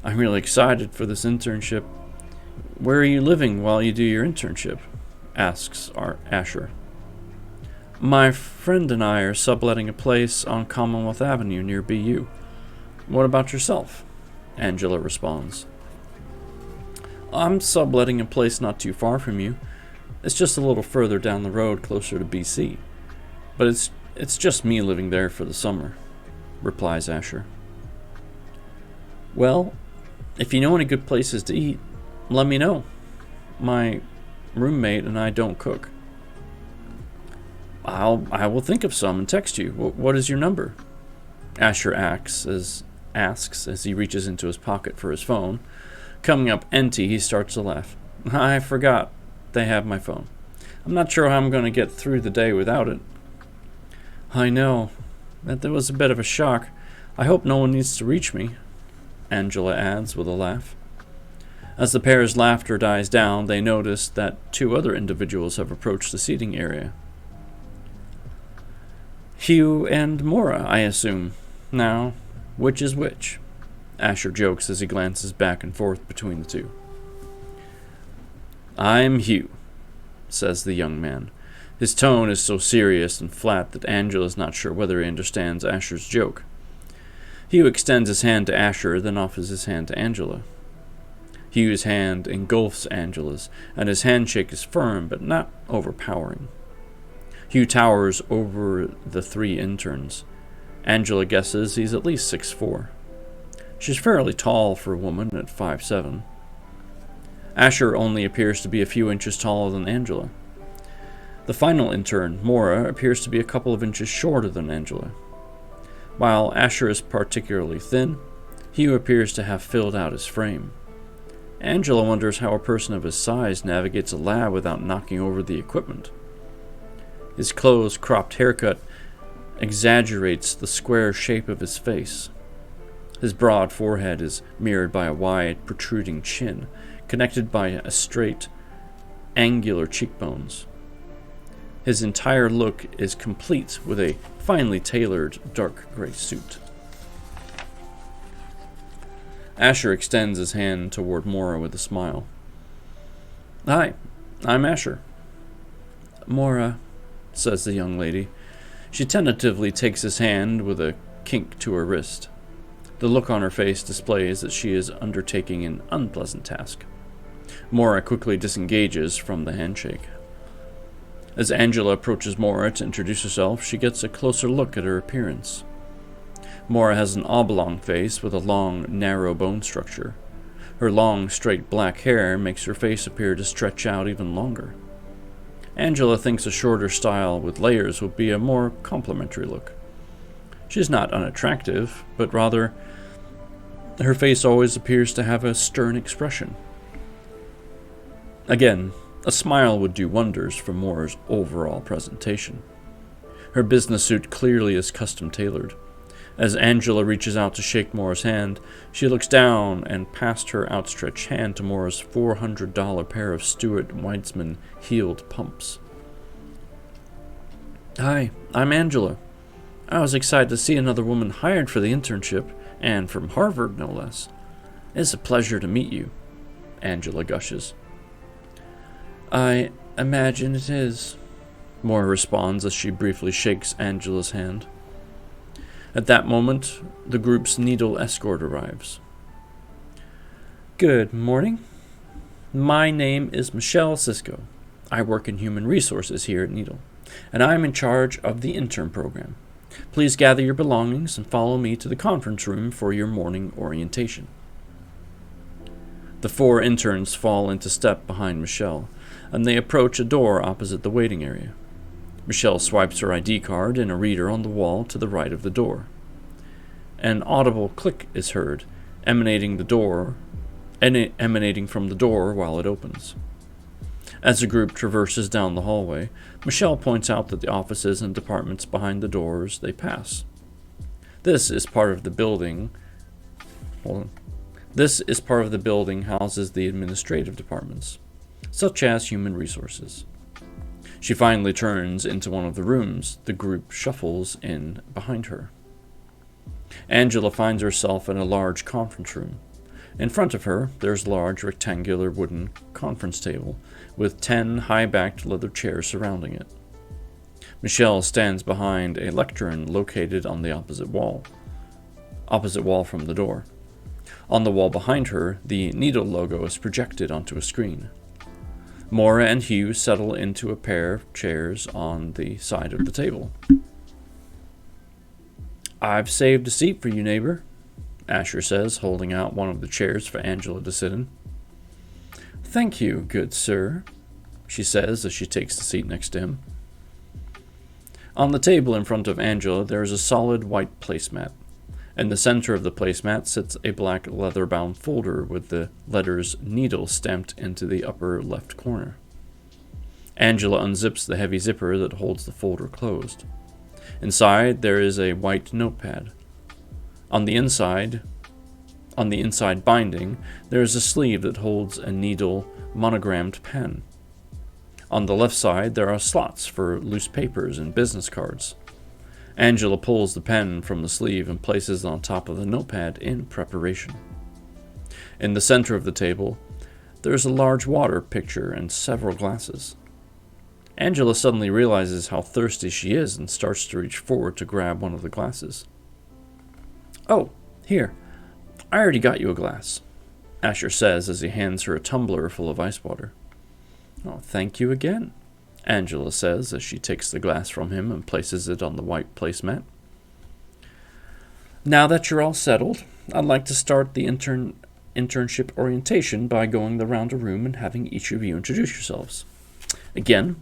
I'm really excited for this internship. Where are you living while you do your internship?" asks Asher. "My friend and I are subletting a place on Commonwealth Avenue near BU. What about yourself?" Angela responds. "I'm subletting a place not too far from you. It's just a little further down the road, closer to BC. But it's just me living there for the summer," replies Asher. "Well, if you know any good places to eat, let me know. My roommate and I don't cook." I will think of some and text you. What is your number?" Asher asks as he reaches into his pocket for his phone. Coming up empty, he starts to laugh. "I forgot. They have my phone. I'm not sure how I'm going to get through the day without it. I know. That was a bit of a shock. I hope no one needs to reach me, Angela adds with a laugh. As the pair's laughter dies down, they notice that 2 other individuals have approached the seating area. Hugh and Mora, I assume. Now, which is which? Asher jokes as he glances back and forth between the 2. I'm Hugh, says the young man. His tone is so serious and flat that Angela is not sure whether he understands Asher's joke. Hugh extends his hand to Asher, then offers his hand to Angela. Hugh's hand engulfs Angela's, and his handshake is firm but not overpowering. Hugh towers over the 3 interns. Angela guesses he's at least 6'4". She's fairly tall for a woman at 5'7". Asher only appears to be a few inches taller than Angela. The final intern, Mora, appears to be a couple of inches shorter than Angela. While Asher is particularly thin, Hugh appears to have filled out his frame. Angela wonders how a person of his size navigates a lab without knocking over the equipment. His close-cropped haircut exaggerates the square shape of his face. His broad forehead is mirrored by a wide, protruding chin, connected by a straight, angular cheekbones. His entire look is complete with a finely tailored dark gray suit. Asher extends his hand toward Mora with a smile. Hi, I'm Asher. Mora, says the young lady. She tentatively takes his hand with a kink to her wrist. The look on her face displays that she is undertaking an unpleasant task. Mora quickly disengages from the handshake. As Angela approaches Mora to introduce herself, she gets a closer look at her appearance. Mora has an oblong face with a long, narrow bone structure. Her long, straight black hair makes her face appear to stretch out even longer. Angela thinks a shorter style with layers would be a more complimentary look. She's not unattractive, but rather, her face always appears to have a stern expression. Again, a smile would do wonders for Mora's overall presentation. Her business suit clearly is custom tailored. As Angela reaches out to shake Mora's hand, she looks down and past her outstretched hand to Mora's $400 pair of Stuart Weitzman heeled pumps. Hi, I'm Angela. I was excited to see another woman hired for the internship, and from Harvard, no less. It's a pleasure to meet you, Angela gushes. I imagine it is, Mora responds as she briefly shakes Angela's hand. At that moment, the group's Needle escort arrives. Good morning. My name is Michelle Sisko. I work in human resources here at Needle, and I'm in charge of the intern program. Please gather your belongings and follow me to the conference room for your morning orientation. The 4 interns fall into step behind Michelle, and they approach a door opposite the waiting area. Michelle swipes her ID card in a reader on the wall to the right of the door. An audible click is heard, emanating from the door while it opens. As the group traverses down the hallway, Michelle points out that the offices and departments behind the doors they pass. This is part of the building houses the administrative departments, such as human resources. She finally turns into one of the rooms. The group shuffles in behind her. Angela finds herself in a large conference room. In front of her, there's a large rectangular wooden conference table with 10 high-backed leather chairs surrounding it. Michelle stands behind a lectern located on the opposite wall from the door. On the wall behind her, the Needle logo is projected onto a screen. Mora and Hugh settle into a pair of chairs on the side of the table. I've saved a seat for you, neighbor, Asher says, holding out one of the chairs for Angela to sit in. Thank you, good sir, she says as she takes the seat next to him. On the table in front of Angela, there is a solid white placemat. In the center of the placemat sits a black leather-bound folder with the letters Needle stamped into the upper left corner. Angela unzips the heavy zipper that holds the folder closed. Inside, there is a white notepad. On the inside binding, there is a sleeve that holds a needle monogrammed pen. On the left side, there are slots for loose papers and business cards. Angela pulls the pen from the sleeve and places it on top of the notepad in preparation. In the center of the table, there is a large water pitcher and several glasses. Angela suddenly realizes how thirsty she is and starts to reach forward to grab one of the glasses. "Oh, here. I already got you a glass," Asher says as he hands her a tumbler full of ice water. "Oh, thank you again," Angela says as she takes the glass from him and places it on the white placemat. "Now that you're all settled, I'd like to start the internship orientation by going around the room and having each of you introduce yourselves. Again,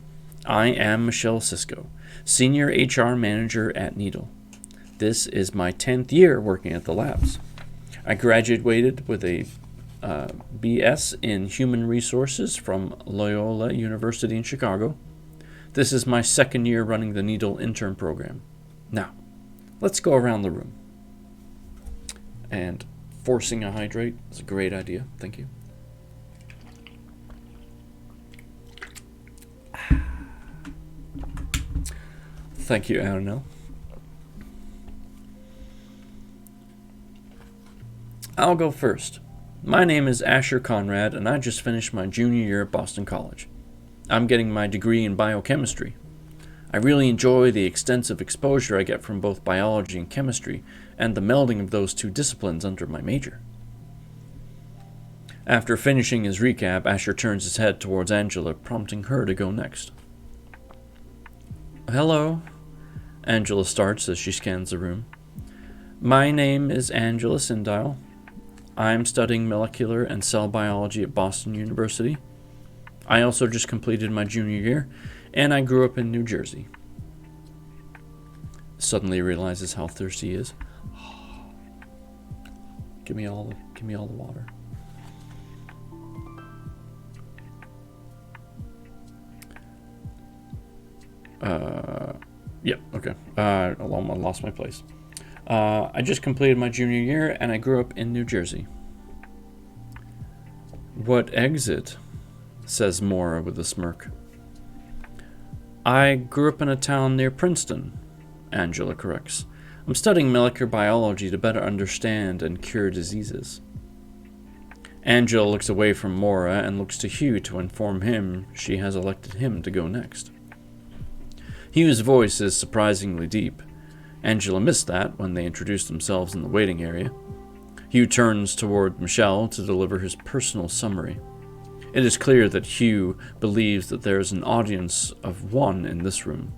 I am Michelle Cisco, Senior HR Manager at Needle. This is my 10th year working at the labs. I graduated with a BS in Human Resources from Loyola University in Chicago. This is my 2nd year running the Needle intern program. Now, let's go around the room." And forcing a hydrate is a great idea. Thank you. Thank you, Annabelle. I'll go first. My name is Asher Conrad, and I just finished my junior year at Boston College. I'm getting my degree in biochemistry. I really enjoy the extensive exposure I get from both biology and chemistry, and the melding of those two disciplines under my major. After finishing his recap, Asher turns his head towards Angela, prompting her to go next. "Hello," Angela starts as she scans the room. "My name is Angela Sindile. I'm studying molecular and cell biology at Boston University. I also just completed my junior year, and I grew up in New Jersey." Suddenly realizes how thirsty he is. Give me all the water. Yeah, okay. I lost my place. I just completed my junior year, and I grew up in New Jersey. "What exit?" says Maura with a smirk. "I grew up in a town near Princeton," Angela corrects. "I'm studying molecular biology to better understand and cure diseases." Angela looks away from Maura and looks to Hugh to inform him she has elected him to go next. Hugh's voice is surprisingly deep. Angela missed that when they introduced themselves in the waiting area. Hugh turns toward Michelle to deliver his personal summary. It is clear that Hugh believes that there is an audience of one in this room.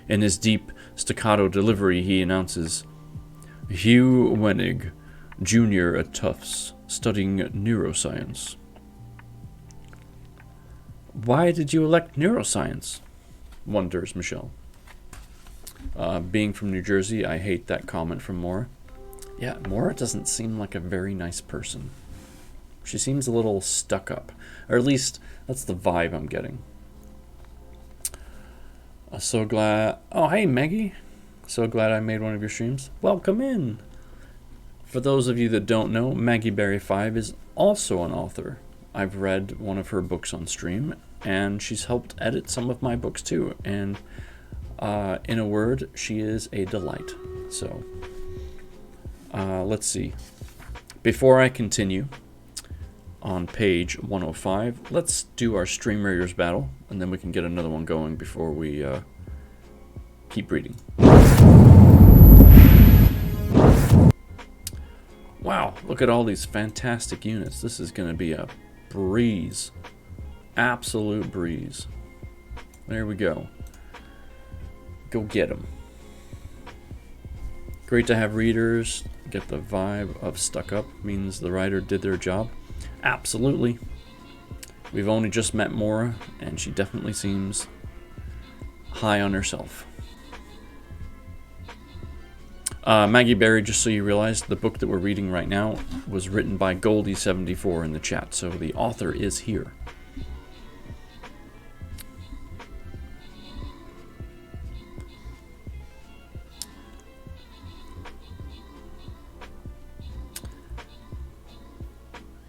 In his deep, staccato delivery, he announces, "Hugh Wenig, junior at Tufts, studying neuroscience." "Why did you elect neuroscience?" wonders Michelle. Being from New Jersey, I hate that comment from Maura. Yeah, Maura doesn't seem like a very nice person. She seems a little stuck up, or at least that's the vibe I'm getting. So glad. Oh, hey, Maggie. So glad I made one of your streams. Welcome in. For those of you that don't know, Maggie Berry 5 is also an author. I've read one of her books on stream, and she's helped edit some of my books too. And in a word, she is a delight. So let's see. Before I continue, on page 105, let's do our Stream Raiders battle, and then we can get another one going before we keep reading. Wow, look at all these fantastic units. This is going to be a breeze. Absolute breeze. There we go. Go get them. Great to have readers. Get the vibe of stuck up. Means the writer did their job. Absolutely. We've only just met Maura, and she definitely seems high on herself. Maggie Berry, just so you realize, the book that we're reading right now was written by Goldie74 in the chat, so the author is here.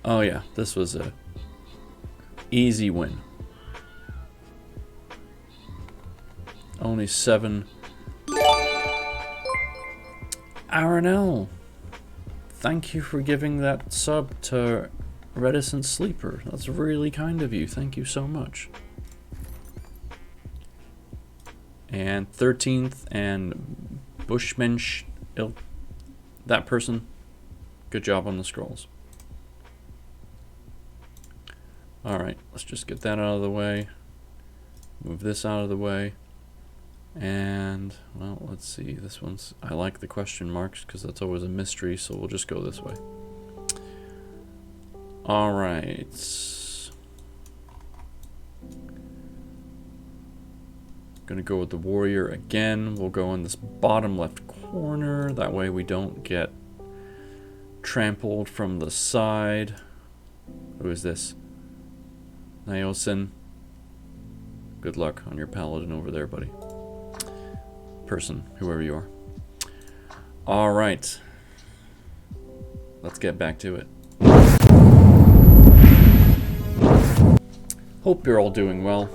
Oh yeah, this was a easy win. Only 7. Aranel, thank you for giving that sub to Reticent Sleeper. That's really kind of you. Thank you so much. And 13th and Bushmensch, that person, good job on the scrolls. Alright, let's just get that out of the way. Move this out of the way. And, well, let's see. This one's, I like the question marks because that's always a mystery, so we'll just go this way. Alright. Gonna go with the warrior again. We'll go in this bottom left corner. That way we don't get trampled from the side. Who is this? Nyosin. Good luck on your paladin over there, buddy. Person, whoever you are. Alright. Let's get back to it. Hope you're all doing well.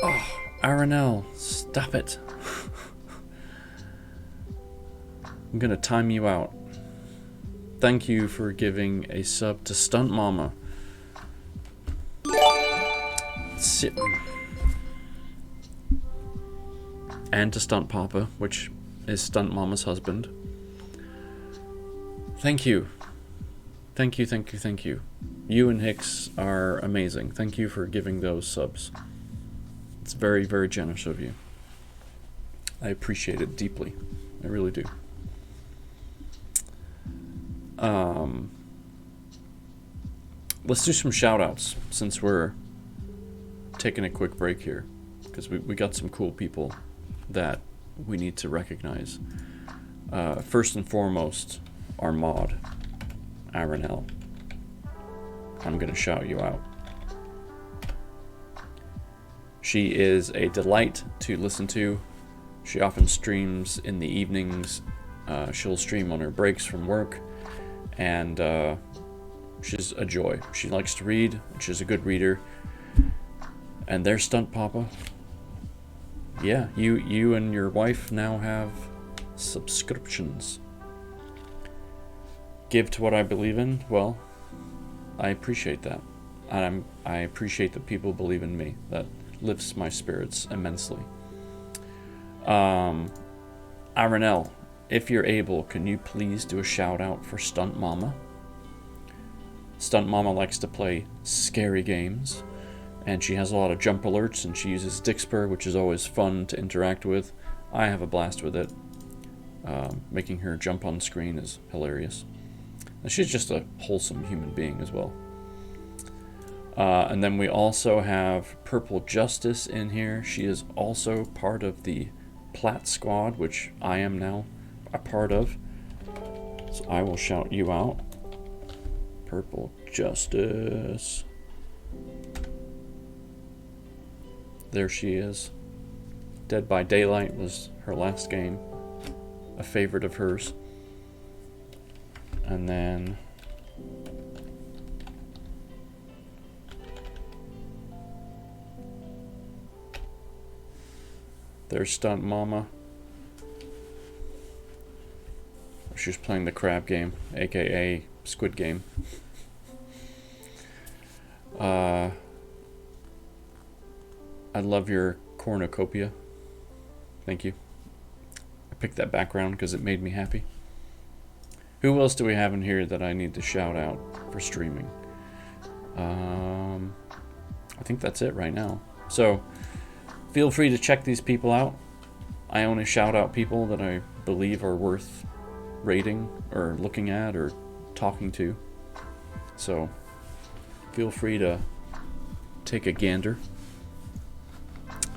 Oh, Aranel, stop it. I'm gonna time you out. Thank you for giving a sub to Stunt Mama. Sit. And to Stunt Papa, which is Stunt Mama's husband. Thank you. Thank you, thank you, thank you. You and Hicks are amazing. Thank you for giving those subs. It's very, very generous of you. I appreciate it deeply. I really do. Let's do some shout-outs since we're taking a quick break here, because we got some cool people that we need to recognize. First and foremost, our mod, Aranel. I'm gonna shout you out. She is a delight to listen to. She often streams in the evenings. She'll stream on her breaks from work, and she's a joy. She likes to read. She's a good reader. And there's Stunt Papa. Yeah, you and your wife now have subscriptions. Give to what I believe in. Well, I appreciate that. And I appreciate that people believe in me. That lifts my spirits immensely. Aranel, if you're able, can you please do a shout out for Stunt Mama? Stunt Mama likes to play scary games, and she has a lot of jump alerts, and she uses Dixper, which is always fun to interact with. I have a blast with it. Making her jump on screen is hilarious. And she's just a wholesome human being as well. And then we also have Purple Justice in here. She is also part of the Plat Squad, which I am now a part of. So I will shout you out. Purple Justice. There she is. Dead by Daylight was her last game. A favorite of hers. And then there's Stunt Mama. She's playing the crab game, aka Squid Game. I love your cornucopia. Thank you. I picked that background because it made me happy. Who else do we have in here that I need to shout out for streaming? I think that's it right now. So feel free to check these people out. I only shout out people that I believe are worth rating or looking at or talking to. So feel free to take a gander.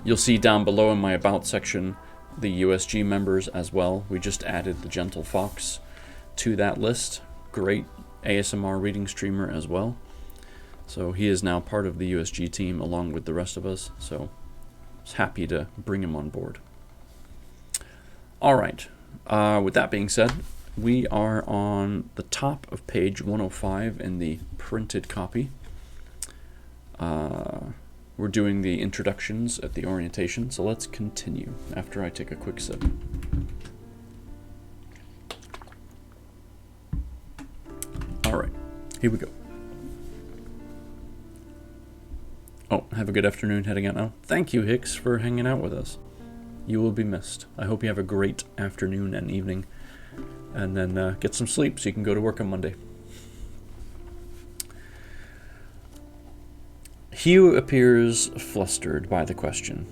You'll see down below in my About section the USG members as well. We just added the Gentle Fox to that list. Great ASMR reading streamer as well. So he is now part of the USG team along with the rest of us. So I was happy to bring him on board. Alright, with that being said, We are on the top of page 105 in the printed copy. We're doing the introductions at the orientation, so let's continue after I take a quick sip. All right, here we go. Oh, have a good afternoon heading out now. Thank you, Hicks, for hanging out with us. You will be missed. I hope you have a great afternoon and evening, and then get some sleep so you can go to work on Monday. Hugh appears flustered by the question.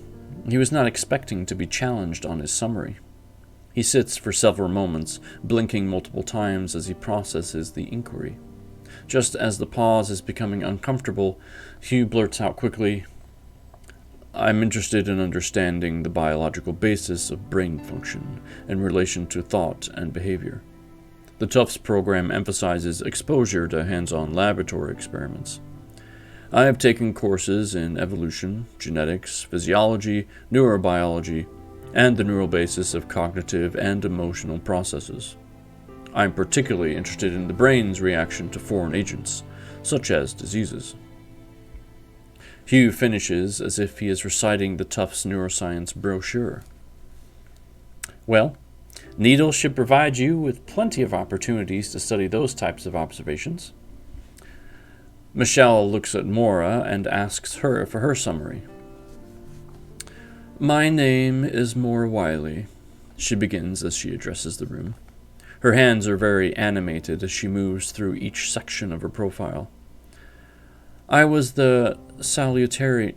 He was not expecting to be challenged on his summary. He sits for several moments, blinking multiple times as he processes the inquiry. Just as the pause is becoming uncomfortable, Hugh blurts out quickly, "I'm interested in understanding the biological basis of brain function in relation to thought and behavior. The Tufts program emphasizes exposure to hands-on laboratory experiments. I have taken courses in evolution, genetics, physiology, neurobiology, and the neural basis of cognitive and emotional processes. I am particularly interested in the brain's reaction to foreign agents, such as diseases." Hugh finishes as if he is reciting the Tufts neuroscience brochure. "Well, Needle should provide you with plenty of opportunities to study those types of observations." Michelle looks at Maura and asks her for her summary. "My name is Maura Wiley," she begins as she addresses the room. Her hands are very animated as she moves through each section of her profile. "I was the salutaritarian?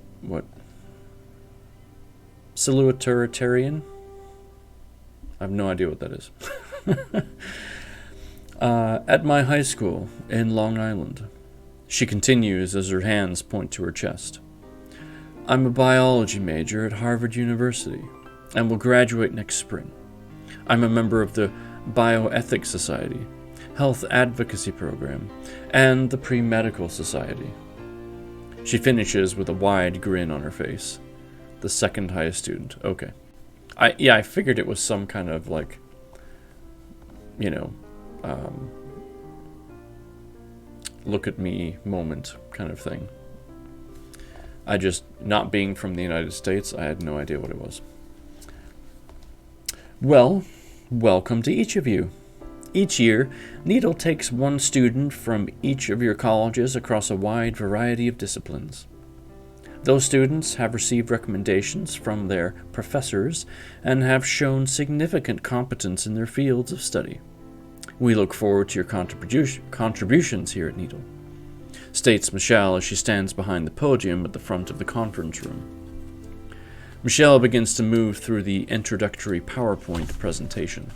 I have no idea what that is. At my high school in Long Island." She continues as her hands point to her chest. "I'm a biology major at Harvard University and will graduate next spring. I'm a member of the Bioethics Society, Health Advocacy Program, and the Pre-Medical Society." She finishes with a wide grin on her face. The second highest student. Okay. I figured it was some kind of like, look at me moment kind of thing. I just, not being from the United States, I had no idea what it was. "Well, welcome to each of you. Each year, Needle takes one student from each of your colleges across a wide variety of disciplines. Those students have received recommendations from their professors and have shown significant competence in their fields of study. We look forward to your contributions here at Needle," states Michelle as she stands behind the podium at the front of the conference room. Michelle begins to move through the introductory PowerPoint presentation.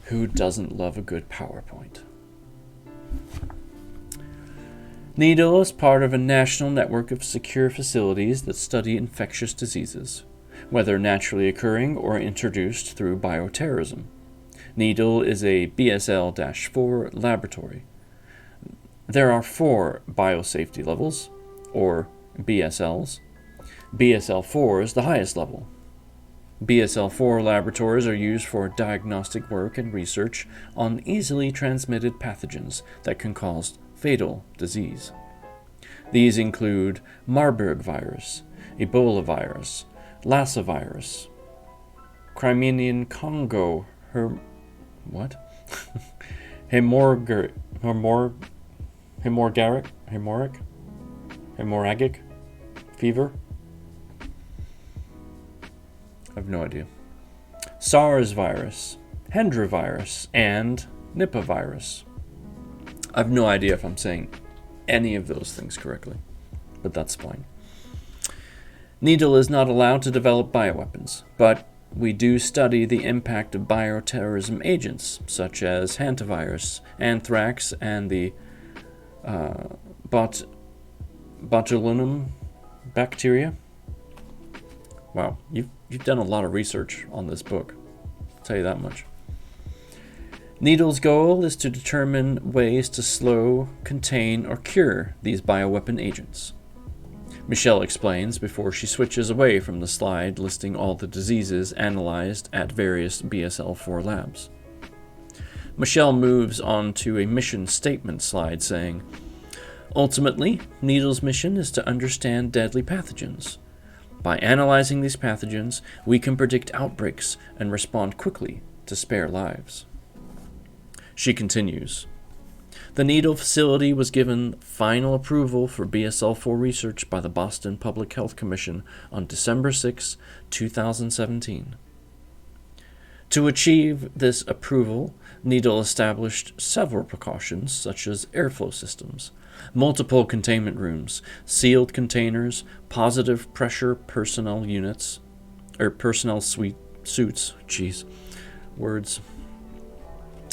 Who doesn't love a good PowerPoint? Needle is part of a national network of secure facilities that study infectious diseases, whether naturally occurring or introduced through bioterrorism. Needle is a BSL-4 laboratory. There are 4 biosafety levels, or BSLs. BSL-4 is the highest level. BSL-4 laboratories are used for diagnostic work and research on easily transmitted pathogens that can cause fatal disease. These include Marburg virus, Ebola virus, Lassa virus, Crimean Congo, hemorrhagic fever. I have no idea. SARS virus, Hendra virus, and Nipah virus. I have no idea if I'm saying any of those things correctly, but that's fine. Needle is not allowed to develop bioweapons, but we do study the impact of bioterrorism agents, such as hantavirus, anthrax, and the botulinum bacteria. Wow, you've done a lot of research on this book, I'll tell you that much. Needle's goal is to determine ways to slow, contain, or cure these bioweapon agents. Michelle explains before she switches away from the slide listing all the diseases analyzed at various BSL-4 labs. Michelle moves on to a mission statement slide saying, "Ultimately, Needle's mission is to understand deadly pathogens. By analyzing these pathogens, we can predict outbreaks and respond quickly to spare lives." She continues, "The Needle facility was given final approval for BSL-4 research by the Boston Public Health Commission on December 6, 2017. To achieve this approval, Needle established several precautions such as airflow systems, multiple containment rooms, sealed containers, positive pressure personnel units, or personnel suits,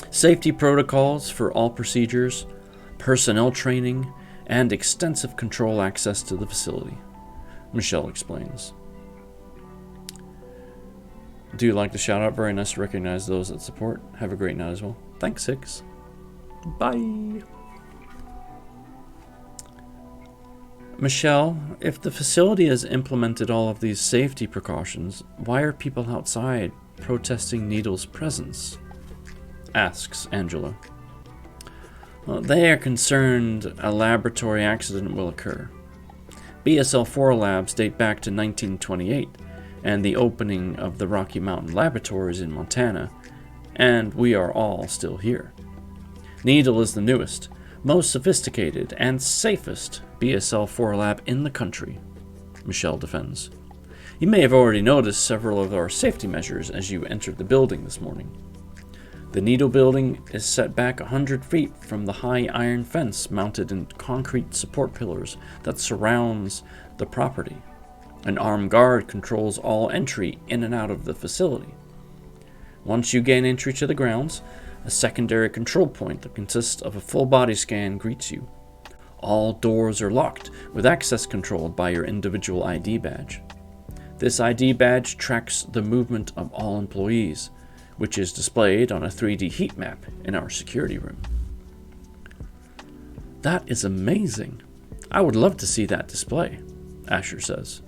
safety protocols for all procedures, personnel training, and extensive control access to the facility," Michelle explains. Do you like the shout out? Very nice to recognize those that support. Have a great night as well. Thanks, Six. Bye. Michelle, if the facility has implemented all of these safety precautions, why are people outside protesting Needle's presence? Asks Angela. Well, they are concerned a laboratory accident will occur. BSL-4 labs date back to 1928 and the opening of the Rocky Mountain Laboratories in Montana, and we are all still here. Needle is the newest, most sophisticated, and safest BSL-4 lab in the country, Michelle defends. You may have already noticed several of our safety measures as you entered the building this morning. The Needle building is set back 100 feet from the high iron fence mounted in concrete support pillars that surrounds the property. An armed guard controls all entry in and out of the facility. Once you gain entry to the grounds, a secondary control point that consists of a full body scan greets you. All doors are locked, with access controlled by your individual ID badge. This ID badge tracks the movement of all employees, which is displayed on a 3D heat map in our security room. That is amazing. I would love to see that display, Asher says.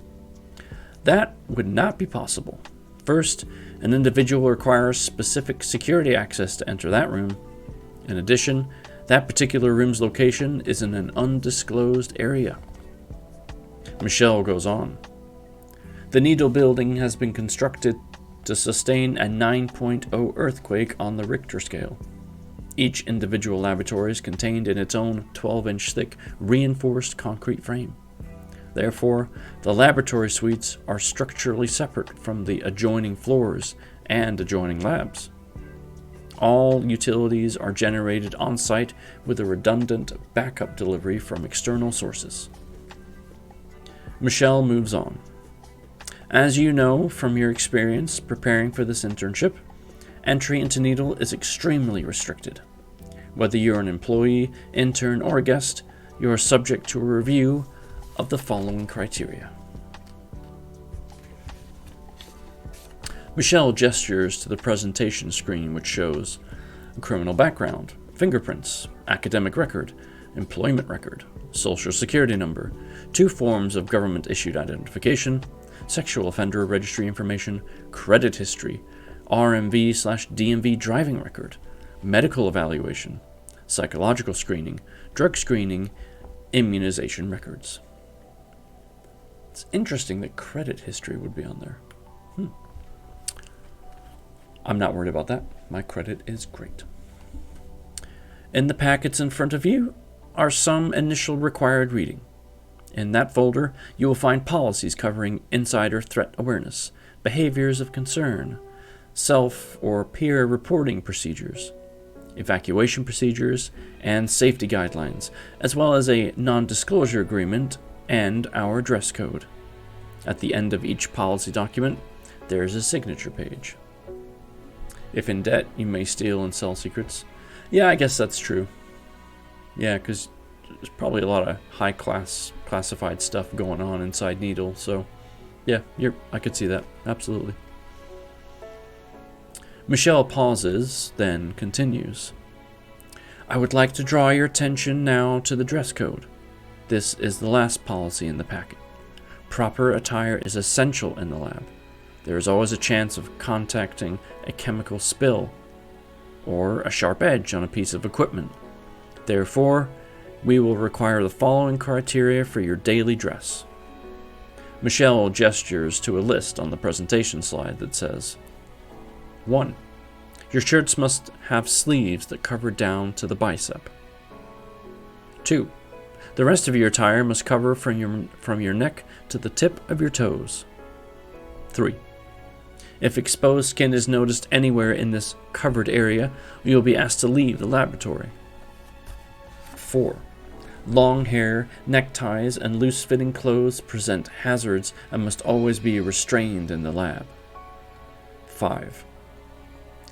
That would not be possible. First, an individual requires specific security access to enter that room. In addition, that particular room's location is in an undisclosed area. Michelle goes on. The Needle building has been constructed to sustain a 9.0 earthquake on the Richter scale. Each individual laboratory is contained in its own 12-inch thick reinforced concrete frame. Therefore, the laboratory suites are structurally separate from the adjoining floors and adjoining labs. All utilities are generated on-site with a redundant backup delivery from external sources. Michelle moves on. As you know from your experience preparing for this internship, entry into Needle is extremely restricted. Whether you're an employee, intern, or a guest, you are subject to a review of the following criteria. Michelle gestures to the presentation screen, which shows a criminal background, fingerprints, academic record, employment record, social security number, 2 forms of government-issued identification, sexual offender registry information, credit history, RMV/DMV driving record, medical evaluation, psychological screening, drug screening, immunization records. It's interesting that credit history would be on there. I'm not worried about that. My credit is great. In the packets in front of you are some initial required reading. In that folder, you will find policies covering insider threat awareness, behaviors of concern, self or peer reporting procedures, evacuation procedures, and safety guidelines, as well as a non-disclosure agreement and our dress code. At the end of each policy document, there is a signature page. If in debt, you may steal and sell secrets. Yeah, I guess that's true. Yeah, because there's probably a lot of high-class classified stuff going on inside Needle, so yeah, I could see that, absolutely. Michelle pauses, then continues. I would like to draw your attention now to the dress code. This is the last policy in the packet. Proper attire is essential in the lab. There is always a chance of contacting a chemical spill. or a sharp edge on a piece of equipment. Therefore, we will require the following criteria for your daily dress. Michelle gestures to a list on the presentation slide that says, 1. Your shirts must have sleeves that cover down to the bicep. 2. The rest of your attire must cover from your neck to the tip of your toes. 3. If exposed skin is noticed anywhere in this covered area, you will be asked to leave the laboratory. 4. Long hair, neckties, and loose-fitting clothes present hazards and must always be restrained in the lab. 5.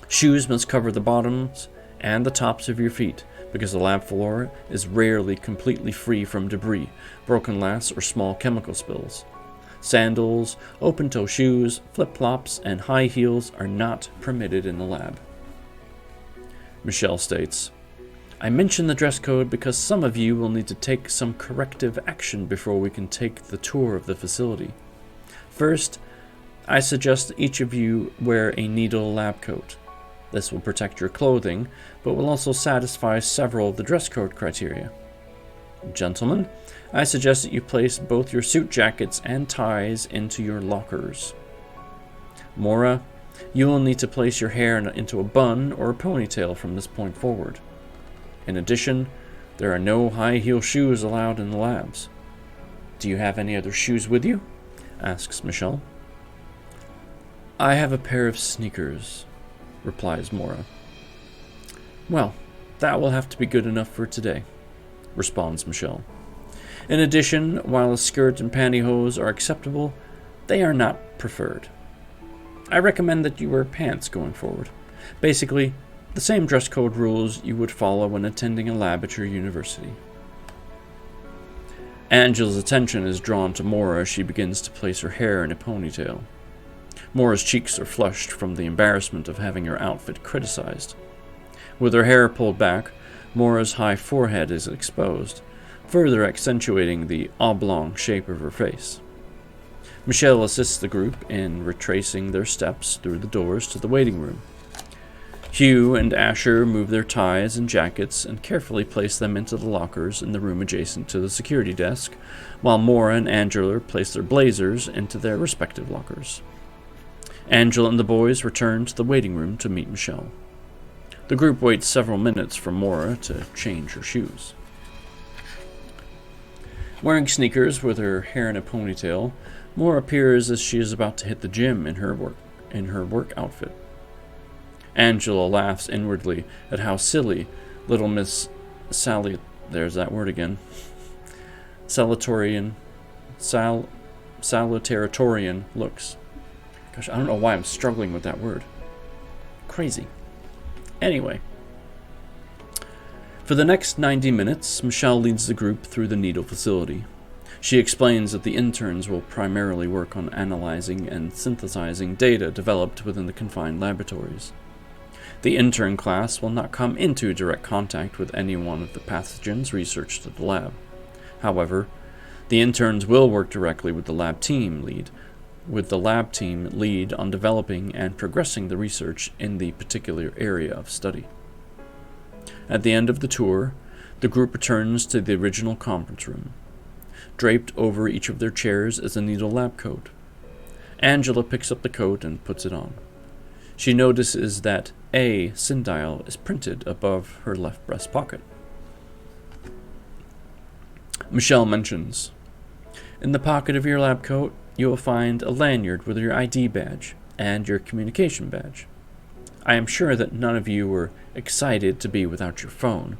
Shoes must cover the bottoms and the tops of your feet, because the lab floor is rarely completely free from debris, broken glass, or small chemical spills. Sandals, open-toe shoes, flip-flops, and high heels are not permitted in the lab. Michelle states, I mention the dress code because some of you will need to take some corrective action before we can take the tour of the facility. First, I suggest each of you wear a needle lab coat. This will protect your clothing, but will also satisfy several of the dress code criteria. Gentlemen, I suggest that you place both your suit jackets and ties into your lockers. Mora, you will need to place your hair into a bun or a ponytail from this point forward. In addition, there are no high heel shoes allowed in the labs. Do you have any other shoes with you? Asks Michelle. I have a pair of sneakers, replies Mora. Well, that will have to be good enough for today, responds Michelle. In addition, while a skirt and pantyhose are acceptable, they are not preferred. I recommend that you wear pants going forward. Basically, the same dress code rules you would follow when attending a lab at your university. Angela's attention is drawn to Mora as she begins to place her hair in a ponytail. Mora's cheeks are flushed from the embarrassment of having her outfit criticized. With her hair pulled back, Mora's high forehead is exposed, further accentuating the oblong shape of her face. Michelle assists the group in retracing their steps through the doors to the waiting room. Hugh and Asher move their ties and jackets and carefully place them into the lockers in the room adjacent to the security desk, while Mora and Angela place their blazers into their respective lockers. Angela and the boys return to the waiting room to meet Michelle. The group waits several minutes for Mora to change her shoes. Wearing sneakers with her hair in a ponytail, Mora appears as she is about to hit the gym in her work outfit. Angela laughs inwardly at how silly little Miss Sally, there's that word again, salutatorian looks. Gosh, I don't know why I'm struggling with that word. Crazy. Anyway. For the next 90 minutes, Michelle leads the group through the needle facility. She explains that the interns will primarily work on analyzing and synthesizing data developed within the confined laboratories. The intern class will not come into direct contact with any one of the pathogens researched at the lab. However, the interns will work directly with the lab team lead on developing and progressing the research in the particular area of study. At the end of the tour, the group returns to the original conference room. Draped over each of their chairs is a needle lab coat. Angela picks up the coat and puts it on. She notices that A Syndial is printed above her left breast pocket. Michelle mentions, in the pocket of your lab coat, you will find a lanyard with your ID badge and your communication badge. I am sure that none of you were excited to be without your phone.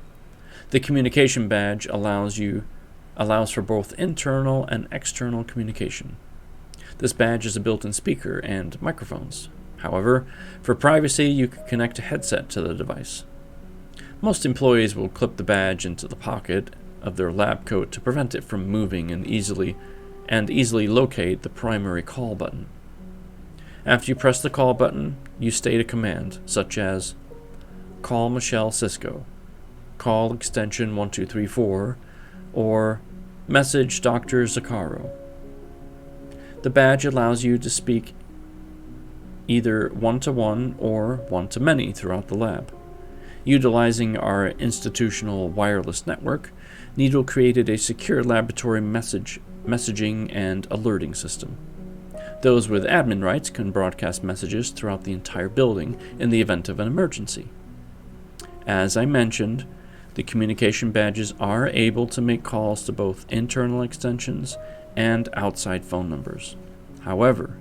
The communication badge allows for both internal and external communication. This badge is a built-in speaker and microphones. However, for privacy, you can connect a headset to the device. Most employees will clip the badge into the pocket of their lab coat to prevent it from moving and easily locate the primary call button. After you press the call button, you state a command, such as call Michelle Cisco, call extension 1234, or message Dr. Zaccaro. The badge allows you to speak either one-to-one or one-to-many throughout the lab. Utilizing our institutional wireless network, Needle created a secure laboratory messaging and alerting system. Those with admin rights can broadcast messages throughout the entire building in the event of an emergency. As I mentioned, the communication badges are able to make calls to both internal extensions and outside phone numbers. However,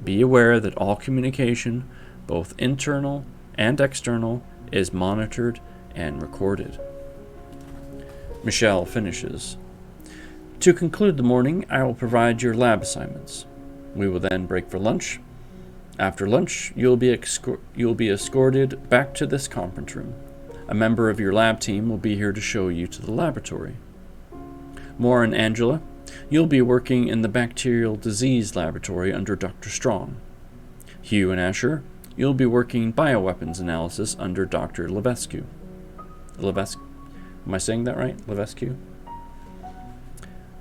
be aware that all communication, both internal and external, is monitored and recorded. Michelle finishes. To conclude the morning, I will provide your lab assignments. We will then break for lunch. After lunch, you'll be escorted back to this conference room. A member of your lab team will be here to show you to the laboratory. Moore and Angela, you'll be working in the bacterial disease laboratory under Dr. Strong. Hugh and Asher, you'll be working bioweapons analysis under Dr. Levesque. Am I saying that right? Levesque?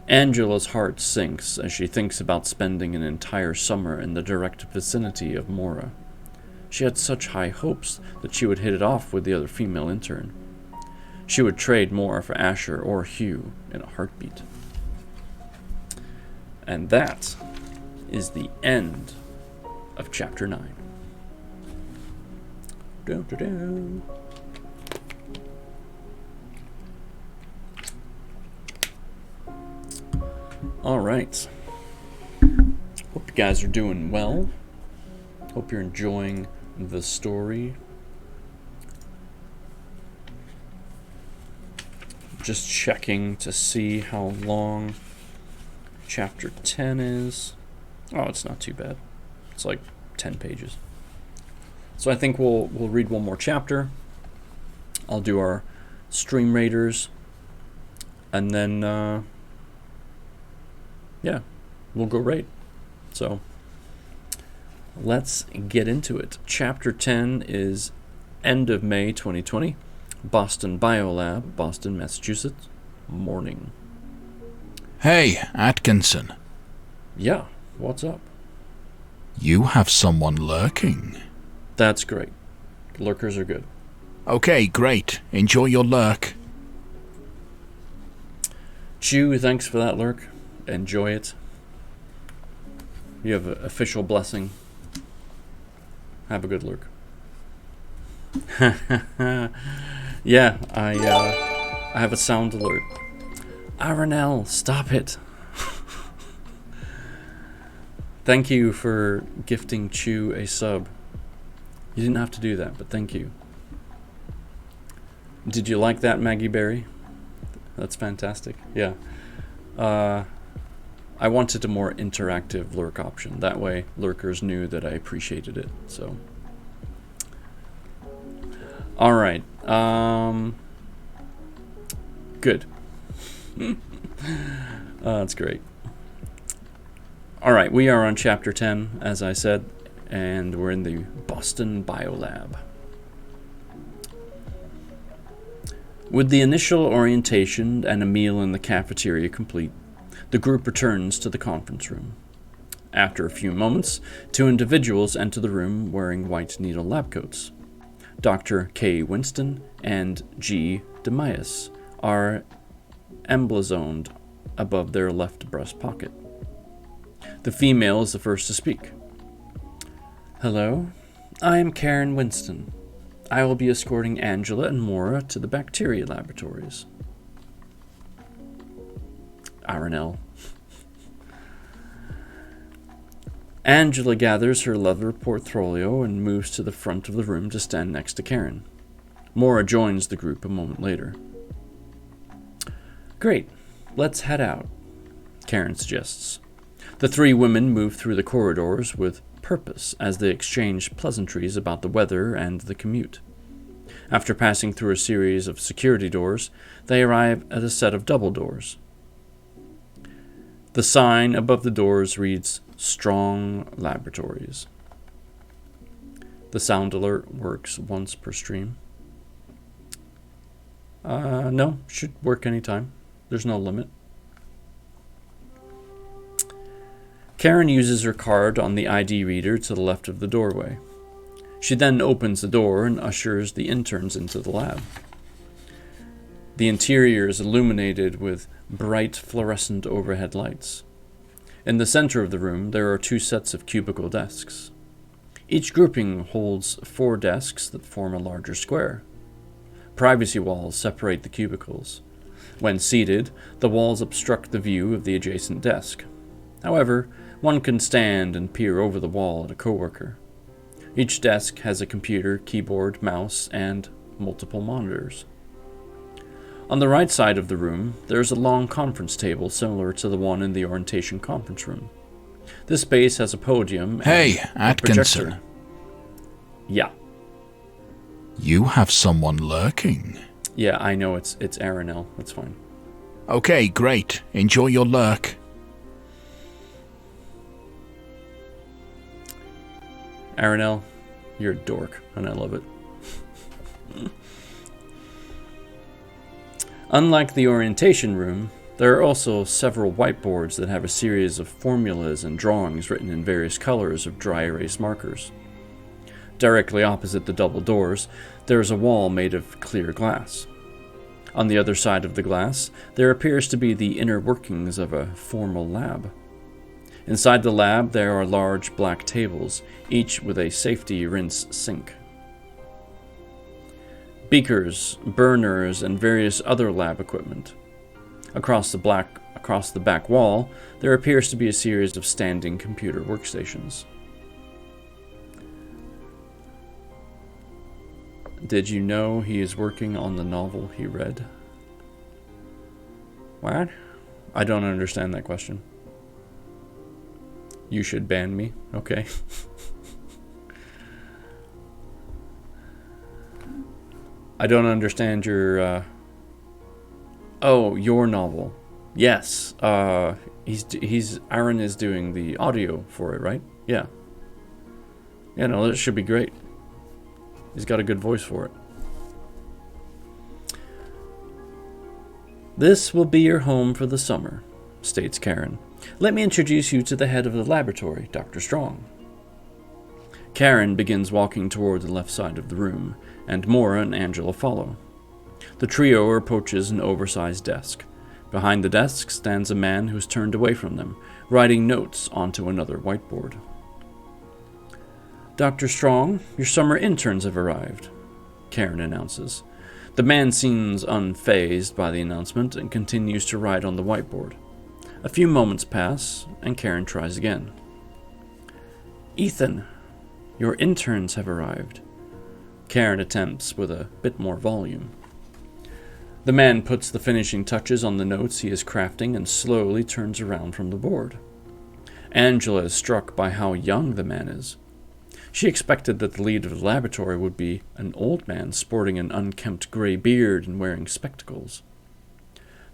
Angela's heart sinks as she thinks about spending an entire summer in the direct vicinity of Mora. She had such high hopes that she would hit it off with the other female intern. She would trade Mora for Asher or Hugh in a heartbeat. And that is the end of Chapter 9. Dun-dun-dun. All right. Hope you guys are doing well. Hope you're enjoying the story. Just checking to see how long chapter 10 is. Oh, it's not too bad. It's like 10 pages. So I think we'll read one more chapter. I'll do our stream raiders, and then yeah, we'll go raid. So let's get into it. Chapter 10 is end of May 2020, Boston Biolab, Boston, Massachusetts, morning. Hey, Atkinson. Yeah, what's up? You have someone lurking. That's great. Lurkers are good. Okay, great. Enjoy your lurk. Chew, thanks for that lurk. Enjoy it. You have an official blessing. Have a good lurk. Yeah, I have a sound alert. Aranel, stop it. Thank you for gifting Chew a sub. You didn't have to do that, but thank you. Did you like that, Maggie Berry? That's fantastic. Yeah. I wanted a more interactive lurk option. That way, lurkers knew that I appreciated it. So, all right. Good. That's great. All right, we are on chapter 10, as I said, and we're in the Boston Biolab. With the initial orientation and a meal in the cafeteria complete, the group returns to the conference room. After a few moments, two individuals enter the room wearing white needle lab coats. Dr. K. Winston and G. Demias are emblazoned above their left breast pocket. The female is the first to speak. Hello, I am Karen Winston. I will be escorting Angela and Mora to the bacteria laboratories. Aranel. Angela gathers her leather portfolio and moves to the front of the room to stand next to Karen. Mora joins the group a moment later. Great, let's head out, Karen suggests. The three women move through the corridors with purpose as they exchange pleasantries about the weather and the commute. After passing through a series of security doors, they arrive at a set of double doors. The sign above the doors reads, Strong Laboratories. The sound alert works once per stream. No, should work anytime. There's no limit. Karen uses her card on the ID reader to the left of the doorway. She then opens the door and ushers the interns into the lab. The interior is illuminated with bright fluorescent overhead lights. In the center of the room, there are 2 sets of cubicle desks. Each grouping holds 4 desks that form a larger square. Privacy walls separate the cubicles. When seated, the walls obstruct the view of the adjacent desk. However, one can stand and peer over the wall at a coworker. Each desk has a computer, keyboard, mouse, and multiple monitors. On the right side of the room, there is a long conference table similar to the one in the orientation conference room. This space has a podium Hey, and a Atkinson. projector. Yeah. You have someone lurking. Yeah, I know it's Aranel. That's fine. Okay, great. Enjoy your lurk. Aranel, you're a dork, and I love it. Unlike the orientation room, there are also several whiteboards that have a series of formulas and drawings written in various colors of dry erase markers. Directly opposite the double doors, there is a wall made of clear glass. On the other side of the glass, there appears to be the inner workings of a formal lab. Inside the lab, there are large black tables, each with a safety rinse sink. Beakers, burners, and various other lab equipment. Across the back wall, there appears to be a series of standing computer workstations. Did you know he is working on the novel he read? What? I don't understand that question. You should ban me? Okay. I don't understand your, Oh, your novel. Yes. Aaron is doing the audio for it, right? Yeah. Yeah, no, that should be great. He's got a good voice for it. This will be your home for the summer, states Karen. Let me introduce you to the head of the laboratory, Dr. Strong. Karen begins walking toward the left side of the room, and Maura and Angela follow. The trio approaches an oversized desk. Behind the desk stands a man who's turned away from them, writing notes onto another whiteboard. Dr. Strong, your summer interns have arrived, Karen announces. The man seems unfazed by the announcement and continues to write on the whiteboard. A few moments pass, and Karen tries again. Ethan, your interns have arrived. Karen attempts with a bit more volume. The man puts the finishing touches on the notes he is crafting and slowly turns around from the board. Angela is struck by how young the man is. She expected that the lead of the laboratory would be an old man sporting an unkempt gray beard and wearing spectacles.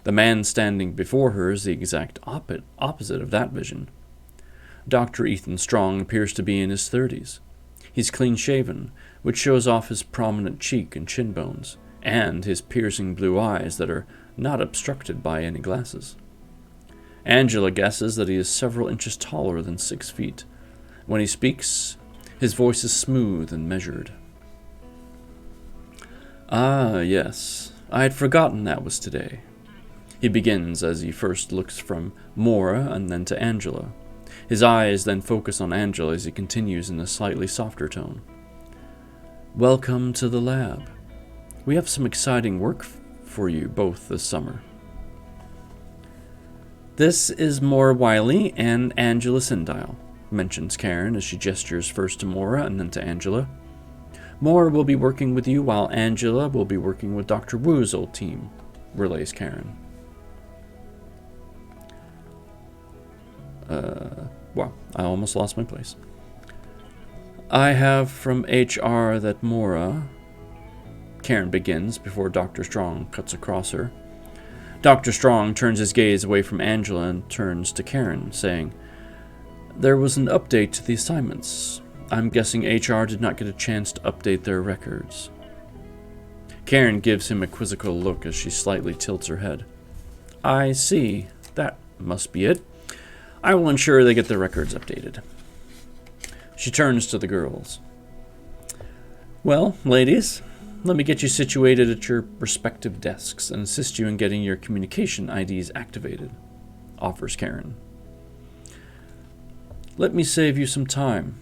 The man standing before her is the exact opposite of that vision. Dr. Ethan Strong appears to be in his 30s. He's clean-shaven, which shows off his prominent cheek and chin bones, and his piercing blue eyes that are not obstructed by any glasses. Angela guesses that he is several inches taller than 6 feet. When he speaks, his voice is smooth and measured. Ah, yes, I had forgotten that was today. He begins as he first looks from Maura and then to Angela. His eyes then focus on Angela as he continues in a slightly softer tone. Welcome to the lab. We have some exciting work for you both this summer. This is Maura Wiley and Angela Sindile, mentions Karen as she gestures first to Maura and then to Angela. Maura will be working with you while Angela will be working with Dr. Wu's old team, relays Karen. Wow, I almost lost my place. I have from HR that Maura... Karen begins before Dr. Strong cuts across her. Dr. Strong turns his gaze away from Angela and turns to Karen, saying, There was an update to the assignments. I'm guessing HR did not get a chance to update their records. Karen gives him a quizzical look as she slightly tilts her head. I see. That must be it. I will ensure they get their records updated. She turns to the girls. Well, ladies, let me get you situated at your respective desks and assist you in getting your communication IDs activated, offers Karen. Let me save you some time.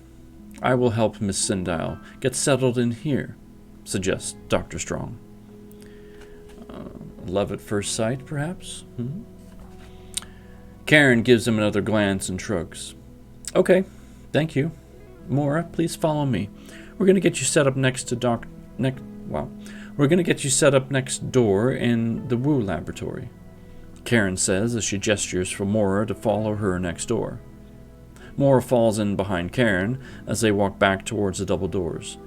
I will help Miss Sindile get settled in here, suggests Dr. Strong. Love at first sight, perhaps? Karen gives him another glance and shrugs. Okay, thank you. Mora, please follow me. We're going to get you set up next to we're going to get you set up next door in the Wu laboratory, Karen says as she gestures for Mora to follow her next door. Mora falls in behind Karen as they walk back towards the double doors.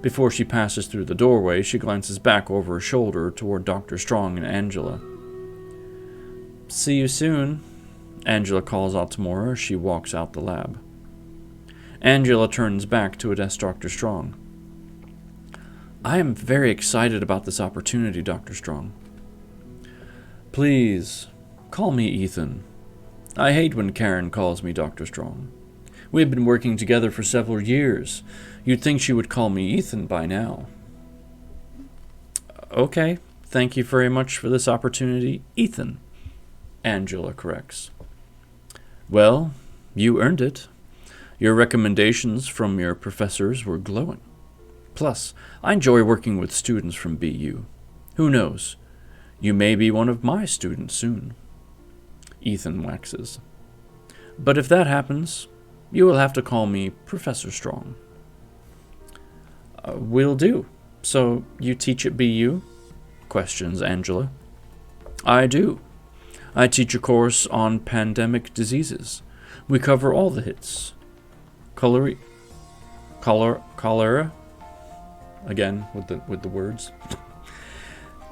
Before she passes through the doorway, she glances back over her shoulder toward Dr. Strong and Angela. See you soon, Angela calls out to Mora as she walks out the lab. Angela turns back to address Dr. Strong. I am very excited about this opportunity, Dr. Strong. Please, call me Ethan. I hate when Karen calls me Dr. Strong. We have been working together for several years. You'd think she would call me Ethan by now. Okay, thank you very much for this opportunity, Ethan, Angela corrects. Well, you earned it. Your recommendations from your professors were glowing. Plus, I enjoy working with students from BU. Who knows? You may be one of my students soon. Ethan waxes. But if that happens, you will have to call me Professor Strong. Will do. So you teach at BU? Questions Angela. I do. I teach a course on pandemic diseases. We cover all the hits. Cholera? Again, with the words.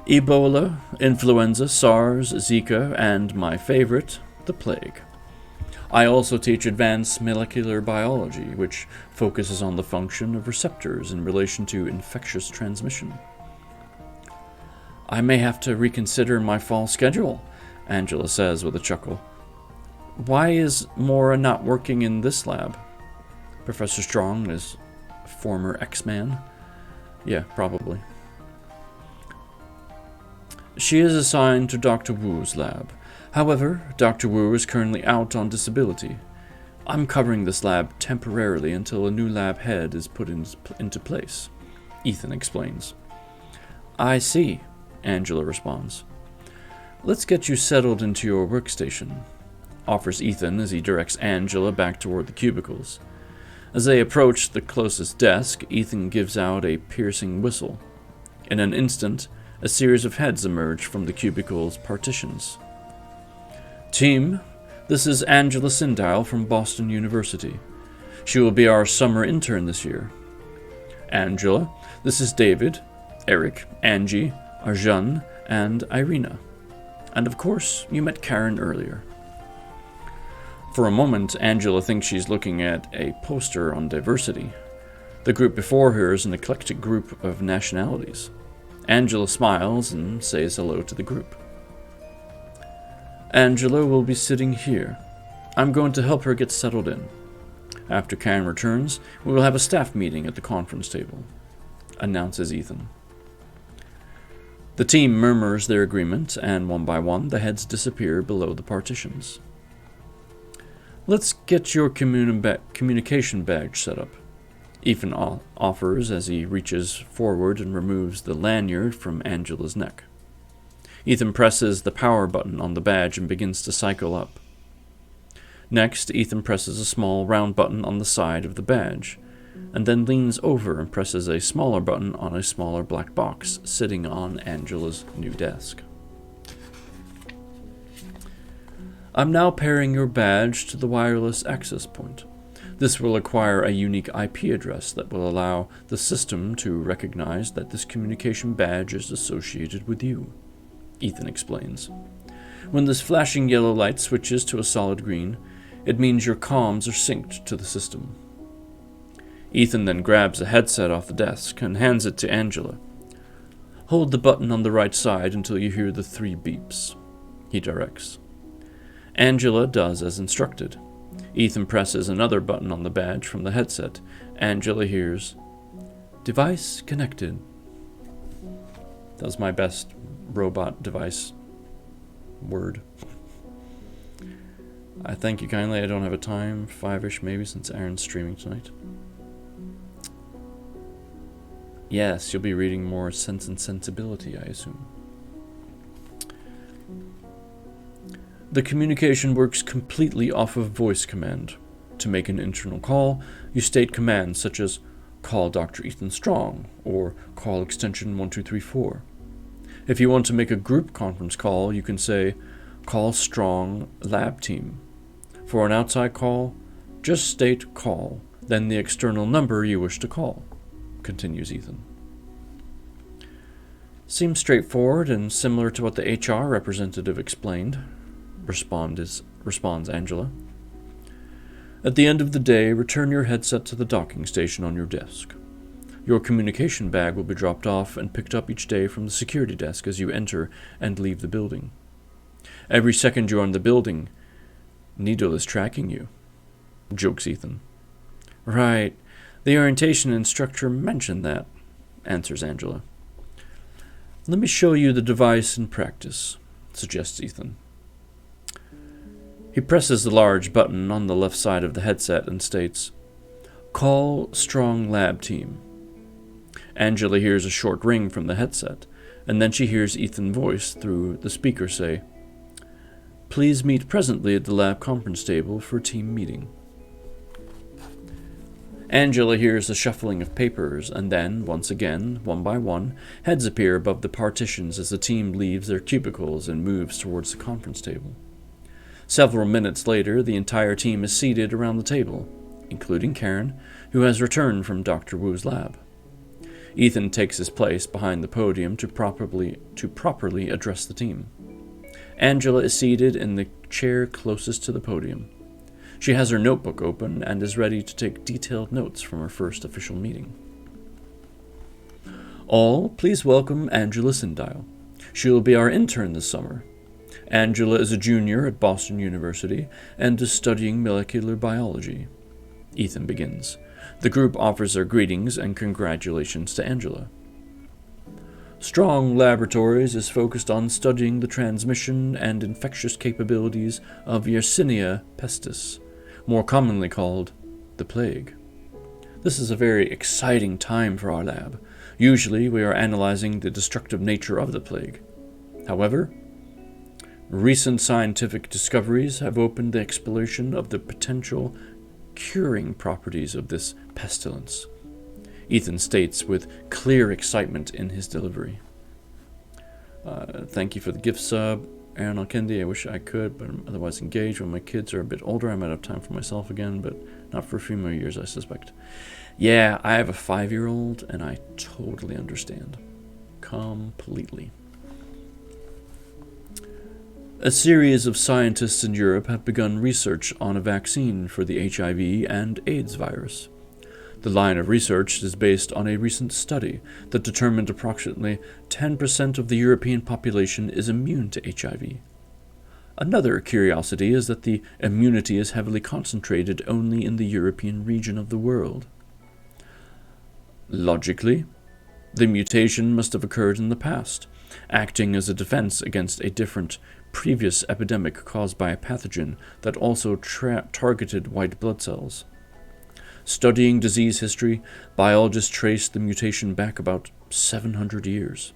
Ebola, influenza, SARS, Zika, and my favorite, the plague. I also teach advanced molecular biology, which focuses on the function of receptors in relation to infectious transmission. I may have to reconsider my fall schedule, Angela says with a chuckle. Why is Mora not working in this lab? Professor Strong is a former X-Man. Yeah, probably. She is assigned to Dr. Wu's lab. However, Dr. Wu is currently out on disability. I'm covering this lab temporarily until a new lab head is put into place, Ethan explains. I see, Angela responds. Let's get you settled into your workstation, offers Ethan as he directs Angela back toward the cubicles. As they approach the closest desk, Ethan gives out a piercing whistle. In an instant, a series of heads emerge from the cubicle's partitions. Team, this is Angela Sindile from Boston University. She will be our summer intern this year. Angela, this is David, Eric, Angie, Arjun, and Irina. And of course, you met Karen earlier. For a moment, Angela thinks she's looking at a poster on diversity. The group before her is an eclectic group of nationalities. Angela smiles and says hello to the group. Angela will be sitting here. I'm going to help her get settled in. After Karen returns, we will have a staff meeting at the conference table, announces Ethan. The team murmurs their agreement, and one by one, the heads disappear below the partitions. Let's get your communication badge set up, Ethan offers as he reaches forward and removes the lanyard from Angela's neck. Ethan presses the power button on the badge and begins to cycle up. Next, Ethan presses a small round button on the side of the badge, and then leans over and presses a smaller button on a smaller black box sitting on Angela's new desk. I'm now pairing your badge to the wireless access point. This will acquire a unique IP address that will allow the system to recognize that this communication badge is associated with you, Ethan explains. When this flashing yellow light switches to a solid green, it means your comms are synced to the system. Ethan then grabs a headset off the desk and hands it to Angela. Hold the button on the right side until you hear the 3 beeps, he directs. Angela does as instructed. Ethan presses another button on the badge from the headset. Angela hears, Device connected. That was my best robot device word. I thank you kindly. I don't have a time. 5-ish maybe, since Aaron's streaming tonight. Yes, you'll be reading more Sense and Sensibility, I assume. The communication works completely off of voice command. To make an internal call, you state commands such as call Dr. Ethan Strong or call extension 1234. If you want to make a group conference call, you can say call Strong Lab Team. For an outside call, just state call, then the external number you wish to call, continues Ethan. Seems straightforward and similar to what the HR representative explained, responds Angela. At the end of the day, return your headset to the docking station on your desk. Your communication bag will be dropped off and picked up each day from the security desk as you enter and leave the building. Every second you're in the building, Needle is tracking you, jokes Ethan. Right, the orientation instructor mentioned that, answers Angela. Let me show you the device in practice, suggests Ethan. He presses the large button on the left side of the headset and states, call Strong Lab Team. Angela hears a short ring from the headset, and then she hears Ethan's voice through the speaker say, please meet presently at the lab conference table for a team meeting. Angela hears the shuffling of papers, and then, once again, one by one, heads appear above the partitions as the team leaves their cubicles and moves towards the conference table. Several minutes later, the entire team is seated around the table, including Karen, who has returned from Dr. Wu's lab. Ethan takes his place behind the podium to properly address the team. Angela is seated in the chair closest to the podium. She has her notebook open and is ready to take detailed notes from her first official meeting. All, please welcome Angela Sindile. She will be our intern this summer. Angela is a junior at Boston University and is studying molecular biology. Ethan begins. The group offers their greetings and congratulations to Angela. Strong Laboratories is focused on studying the transmission and infectious capabilities of Yersinia pestis, more commonly called the plague. This is a very exciting time for our lab. Usually we are analyzing the destructive nature of the plague. However, recent scientific discoveries have opened the exploration of the potential curing properties of this pestilence, Ethan states with clear excitement in his delivery. Thank you for the gift sub, Aaron Alkendi. I wish I could, but I'm otherwise engaged. When my kids are a bit older, I might have time for myself again, but not for a few more years, I suspect. Yeah, I have a 5-year-old, and I totally understand. Completely. A series of scientists in Europe have begun research on a vaccine for the HIV and AIDS virus. The line of research is based on a recent study that determined approximately 10% of the European population is immune to HIV. Another curiosity is that the immunity is heavily concentrated only in the European region of the world. Logically, the mutation must have occurred in the past, acting as a defense against a different previous epidemic caused by a pathogen that also targeted white blood cells. Studying disease history, biologists traced the mutation back about 700 years.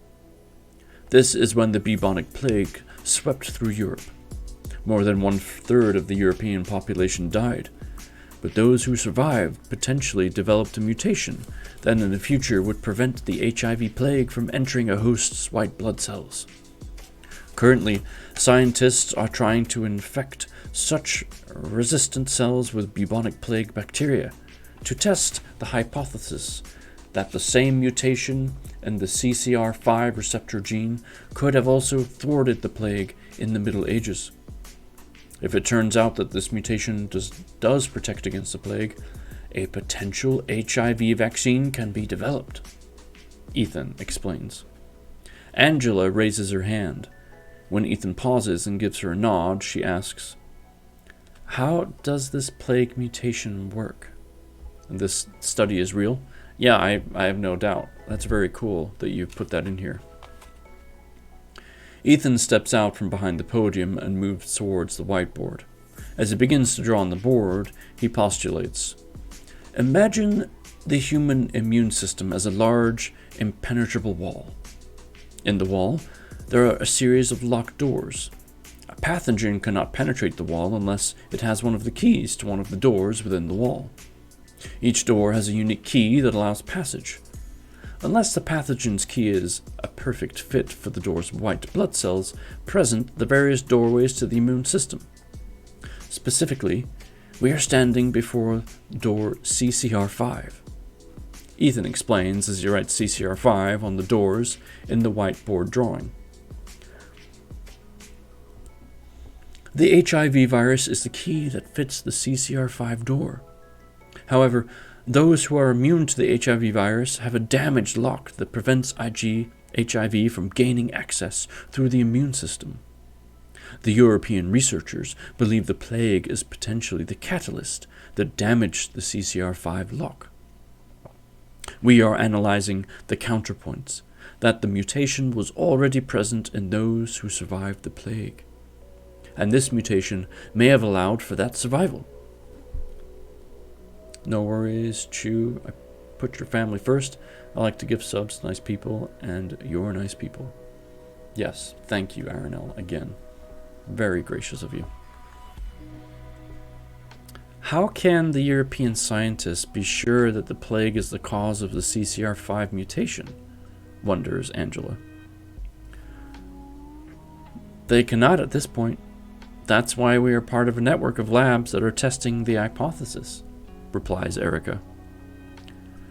This is when the bubonic plague swept through Europe. More than 1/3 of the European population died, but those who survived potentially developed a mutation that in the future would prevent the HIV plague from entering a host's white blood cells. Currently, scientists are trying to infect such resistant cells with bubonic plague bacteria to test the hypothesis that the same mutation in the CCR5 receptor gene could have also thwarted the plague in the Middle Ages. If it turns out that this mutation does protect against the plague, a potential HIV vaccine can be developed, Ethan explains. Angela raises her hand. When Ethan pauses and gives her a nod, she asks, "How does this plague mutation work?" This study is real, Yeah, I have no doubt. That's very cool that you put that in here. Ethan steps out from behind the podium and moves towards the whiteboard. As he begins to draw on the board, he postulates, "Imagine the human immune system as a large, impenetrable wall. In the wall, there are a series of locked doors. A pathogen cannot penetrate the wall unless it has one of the keys to one of the doors within the wall. Each door has a unique key that allows passage. Unless the pathogen's key is a perfect fit for the door's white blood cells present at the various doorways to the immune system. Specifically, we are standing before door CCR5. Ethan explains as he writes CCR5 on the doors in the whiteboard drawing. The HIV virus is the key that fits the CCR5 door. However, those who are immune to the HIV virus have a damaged lock that prevents HIV from gaining access through the immune system. The European researchers believe the plague is potentially the catalyst that damaged the CCR5 lock. We are analyzing the counterpoints that the mutation was already present in those who survived the plague, and this mutation may have allowed for that survival. No worries, Chew. I put your family first. I like to give subs to nice people, and you're nice people. Yes, thank you, Aranel, again. Very gracious of you. How can the European scientists be sure that the plague is the cause of the CCR5 mutation? Wonders Angela. They cannot at this point. That's why we are part of a network of labs that are testing the hypothesis, replies Erica.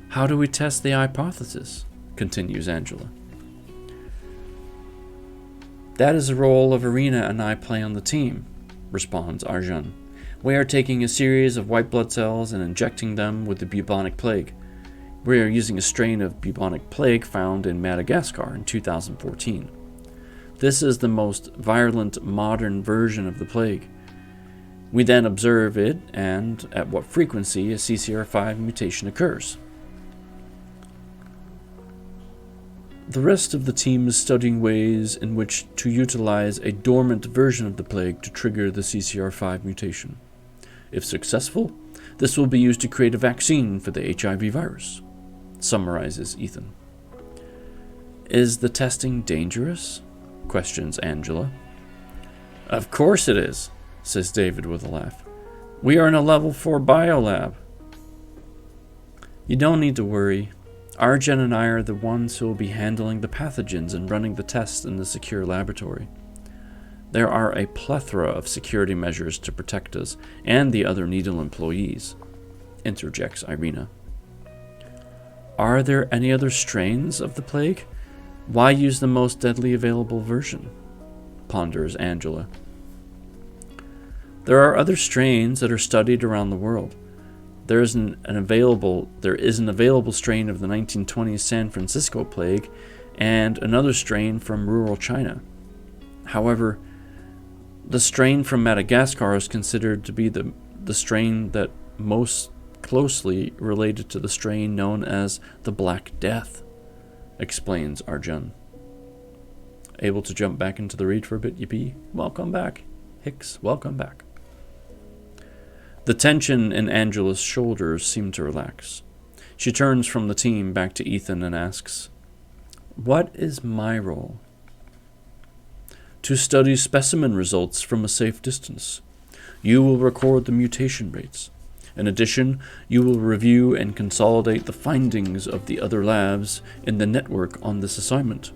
How do we test the hypothesis? Continues Angela. That is the role of Irina and I play on the team, responds Arjun. We are taking a series of white blood cells and injecting them with the bubonic plague. We are using a strain of bubonic plague found in Madagascar in 2014. This is the most virulent modern version of the plague. We then observe it and at what frequency a CCR5 mutation occurs. The rest of the team is studying ways in which to utilize a dormant version of the plague to trigger the CCR5 mutation. If successful, this will be used to create a vaccine for the HIV virus, summarizes Ethan. Is the testing dangerous? Questions Angela. Of course it is, says David with a laugh. We are in a level 4 biolab. You don't need to worry. Arjen and I are the ones who will be handling the pathogens and running the tests in the secure laboratory. There are a plethora of security measures to protect us and the other Needle employees, interjects Irina. Are there any other strains of the plague? Why use the most deadly available version? Ponders Angela. There are other strains that are studied around the world. There is an available strain of the 1920s San Francisco plague and another strain from rural China. However, the strain from Madagascar is considered to be the strain that most closely related to the strain known as the Black Death, explains Arjun. Able to jump back into the read for a bit, yippee? Welcome back. Hicks, welcome back. The tension in Angela's shoulders seemed to relax. She turns from the team back to Ethan and asks, "What is my role?" "To study specimen results from a safe distance. You will record the mutation rates. In addition, you will review and consolidate the findings of the other labs in the network on this assignment.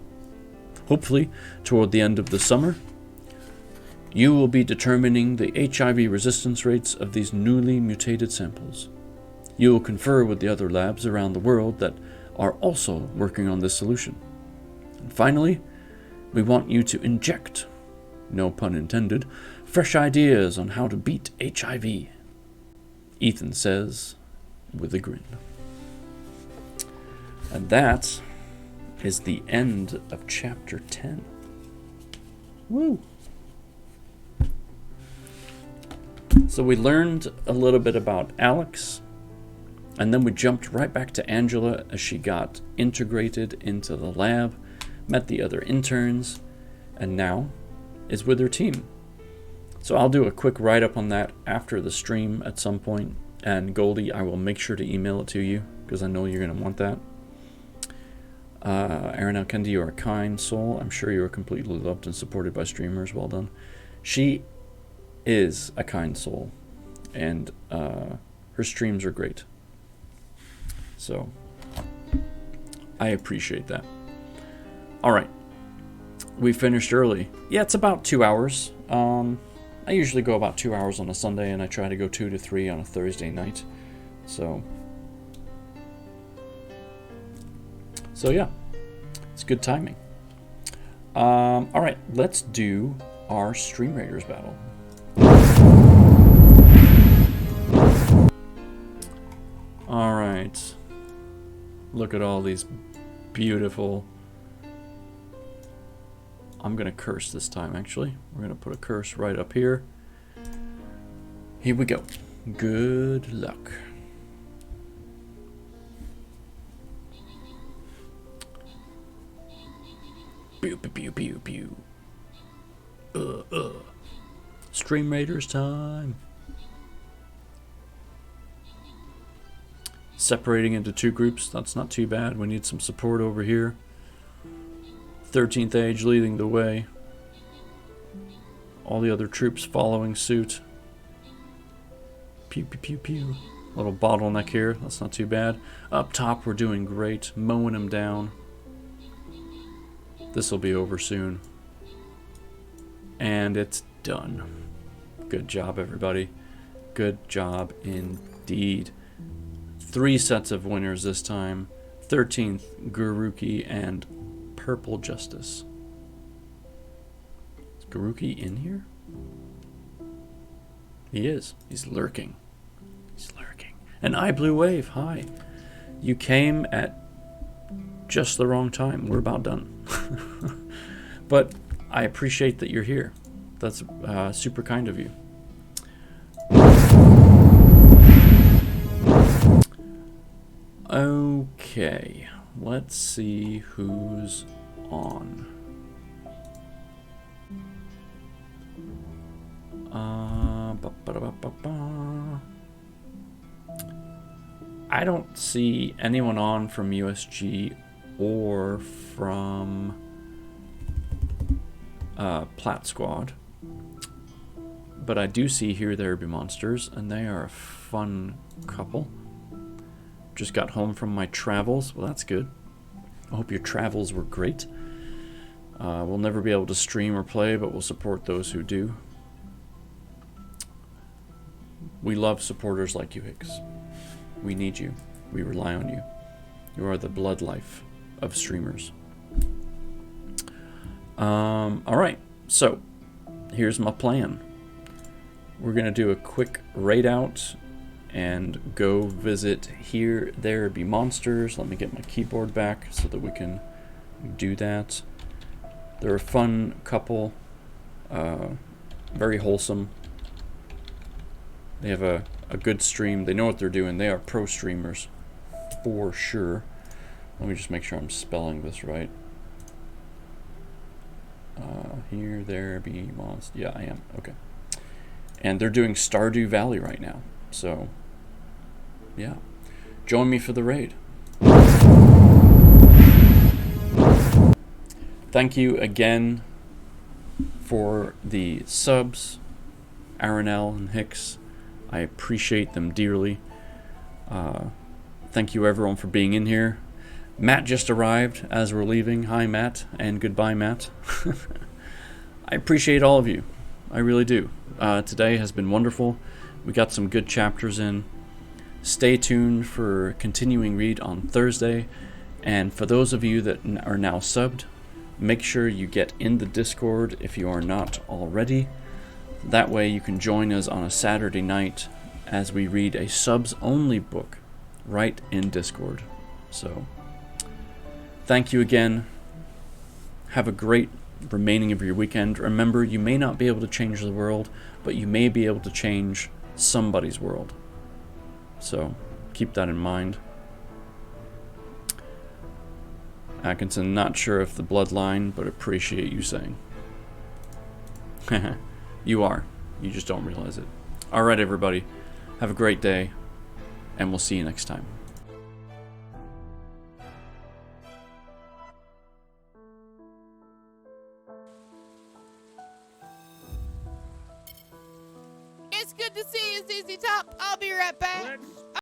Hopefully, toward the end of the summer, you will be determining the HIV resistance rates of these newly mutated samples. You will confer with the other labs around the world that are also working on this solution. And finally, we want you to inject, no pun intended, fresh ideas on how to beat HIV," Ethan says with a grin. And that is the end of chapter 10. Woo! So we learned a little bit about Alex, And then we jumped right back to Angela as she got integrated into the lab, met the other interns, and now is with her team. So I'll do a quick write-up on that after the stream at some point. And Goldie, I will make sure to email it to you because I know you're going to want that. Aaron Alkendi, you are a kind soul. I'm sure you are completely loved and supported by streamers. Well done. She is a kind soul, and her streams are great. So I appreciate that. All right, we finished early. Yeah, it's about 2 hours. I usually go about 2 hours on a Sunday, and I try to go 2 to 3 on a Thursday night. So yeah, it's good timing. All right, let's do our Stream Raiders battle. All right, look at all these beautiful. I'm gonna curse this time, actually. We're gonna put a curse right up here. Here we go. Good luck. Pew, pew, pew, pew, pew. Stream Raiders time. Separating into 2 groups, that's not too bad. We need some support over here. 13th Age leading the way. All the other troops following suit. Pew, pew, pew, pew. Little bottleneck here, that's not too bad. Up top, we're doing great. Mowing them down. This will be over soon. And it's done. Good job, everybody. Good job indeed. 3 sets of winners this time. 13th, Garuki, and Purple Justice. Is Garuki in here? He is. He's lurking. He's lurking. And Blue Wave, hi. You came at just the wrong time. We're about done. But I appreciate that you're here. That's super kind of you. Okay, let's see who's on. I don't see anyone on from USG or from Plat Squad, but I do see Here There Be Monsters, and they are a fun couple. Just got home from my travels. Well, that's good. I hope your travels were great. We'll never be able to stream or play, but we'll support those who do. We love supporters like you, Hicks. We need you. We rely on you. You are the blood life of streamers. All right, so here's my plan. We're gonna do a quick raid out and go visit Here There Be Monsters. Let me get my keyboard back so that we can do that. They're a fun couple, very wholesome. They have a good stream. They know what they're doing. They are pro streamers for sure. Let me just make sure I'm spelling this right. Here There Be Monsters. Yeah, I am. Okay. And they're doing Stardew Valley right now. So, yeah. Join me for the raid. Thank you again for the subs, Aronell and Hicks. I appreciate them dearly. Thank you everyone for being in here. Matt just arrived as we're leaving. Hi Matt, and goodbye Matt. I appreciate all of you. I really do. Today has been wonderful. We got some good chapters in. Stay tuned for continuing read on Thursday. And for those of you that are now subbed, make sure you get in the Discord if you are not already. That way you can join us on a Saturday night as we read a subs-only book right in Discord. So, thank you again. Have a great remaining of your weekend. Remember, you may not be able to change the world, but you may be able to change somebody's world. So, keep that in mind. Atkinson, not sure if the bloodline, but appreciate you saying. You are. You just don't realize it. Alright, everybody. Have a great day, and we'll see you next time. It's good to see you, ZZ Top. I'll be right back. Let's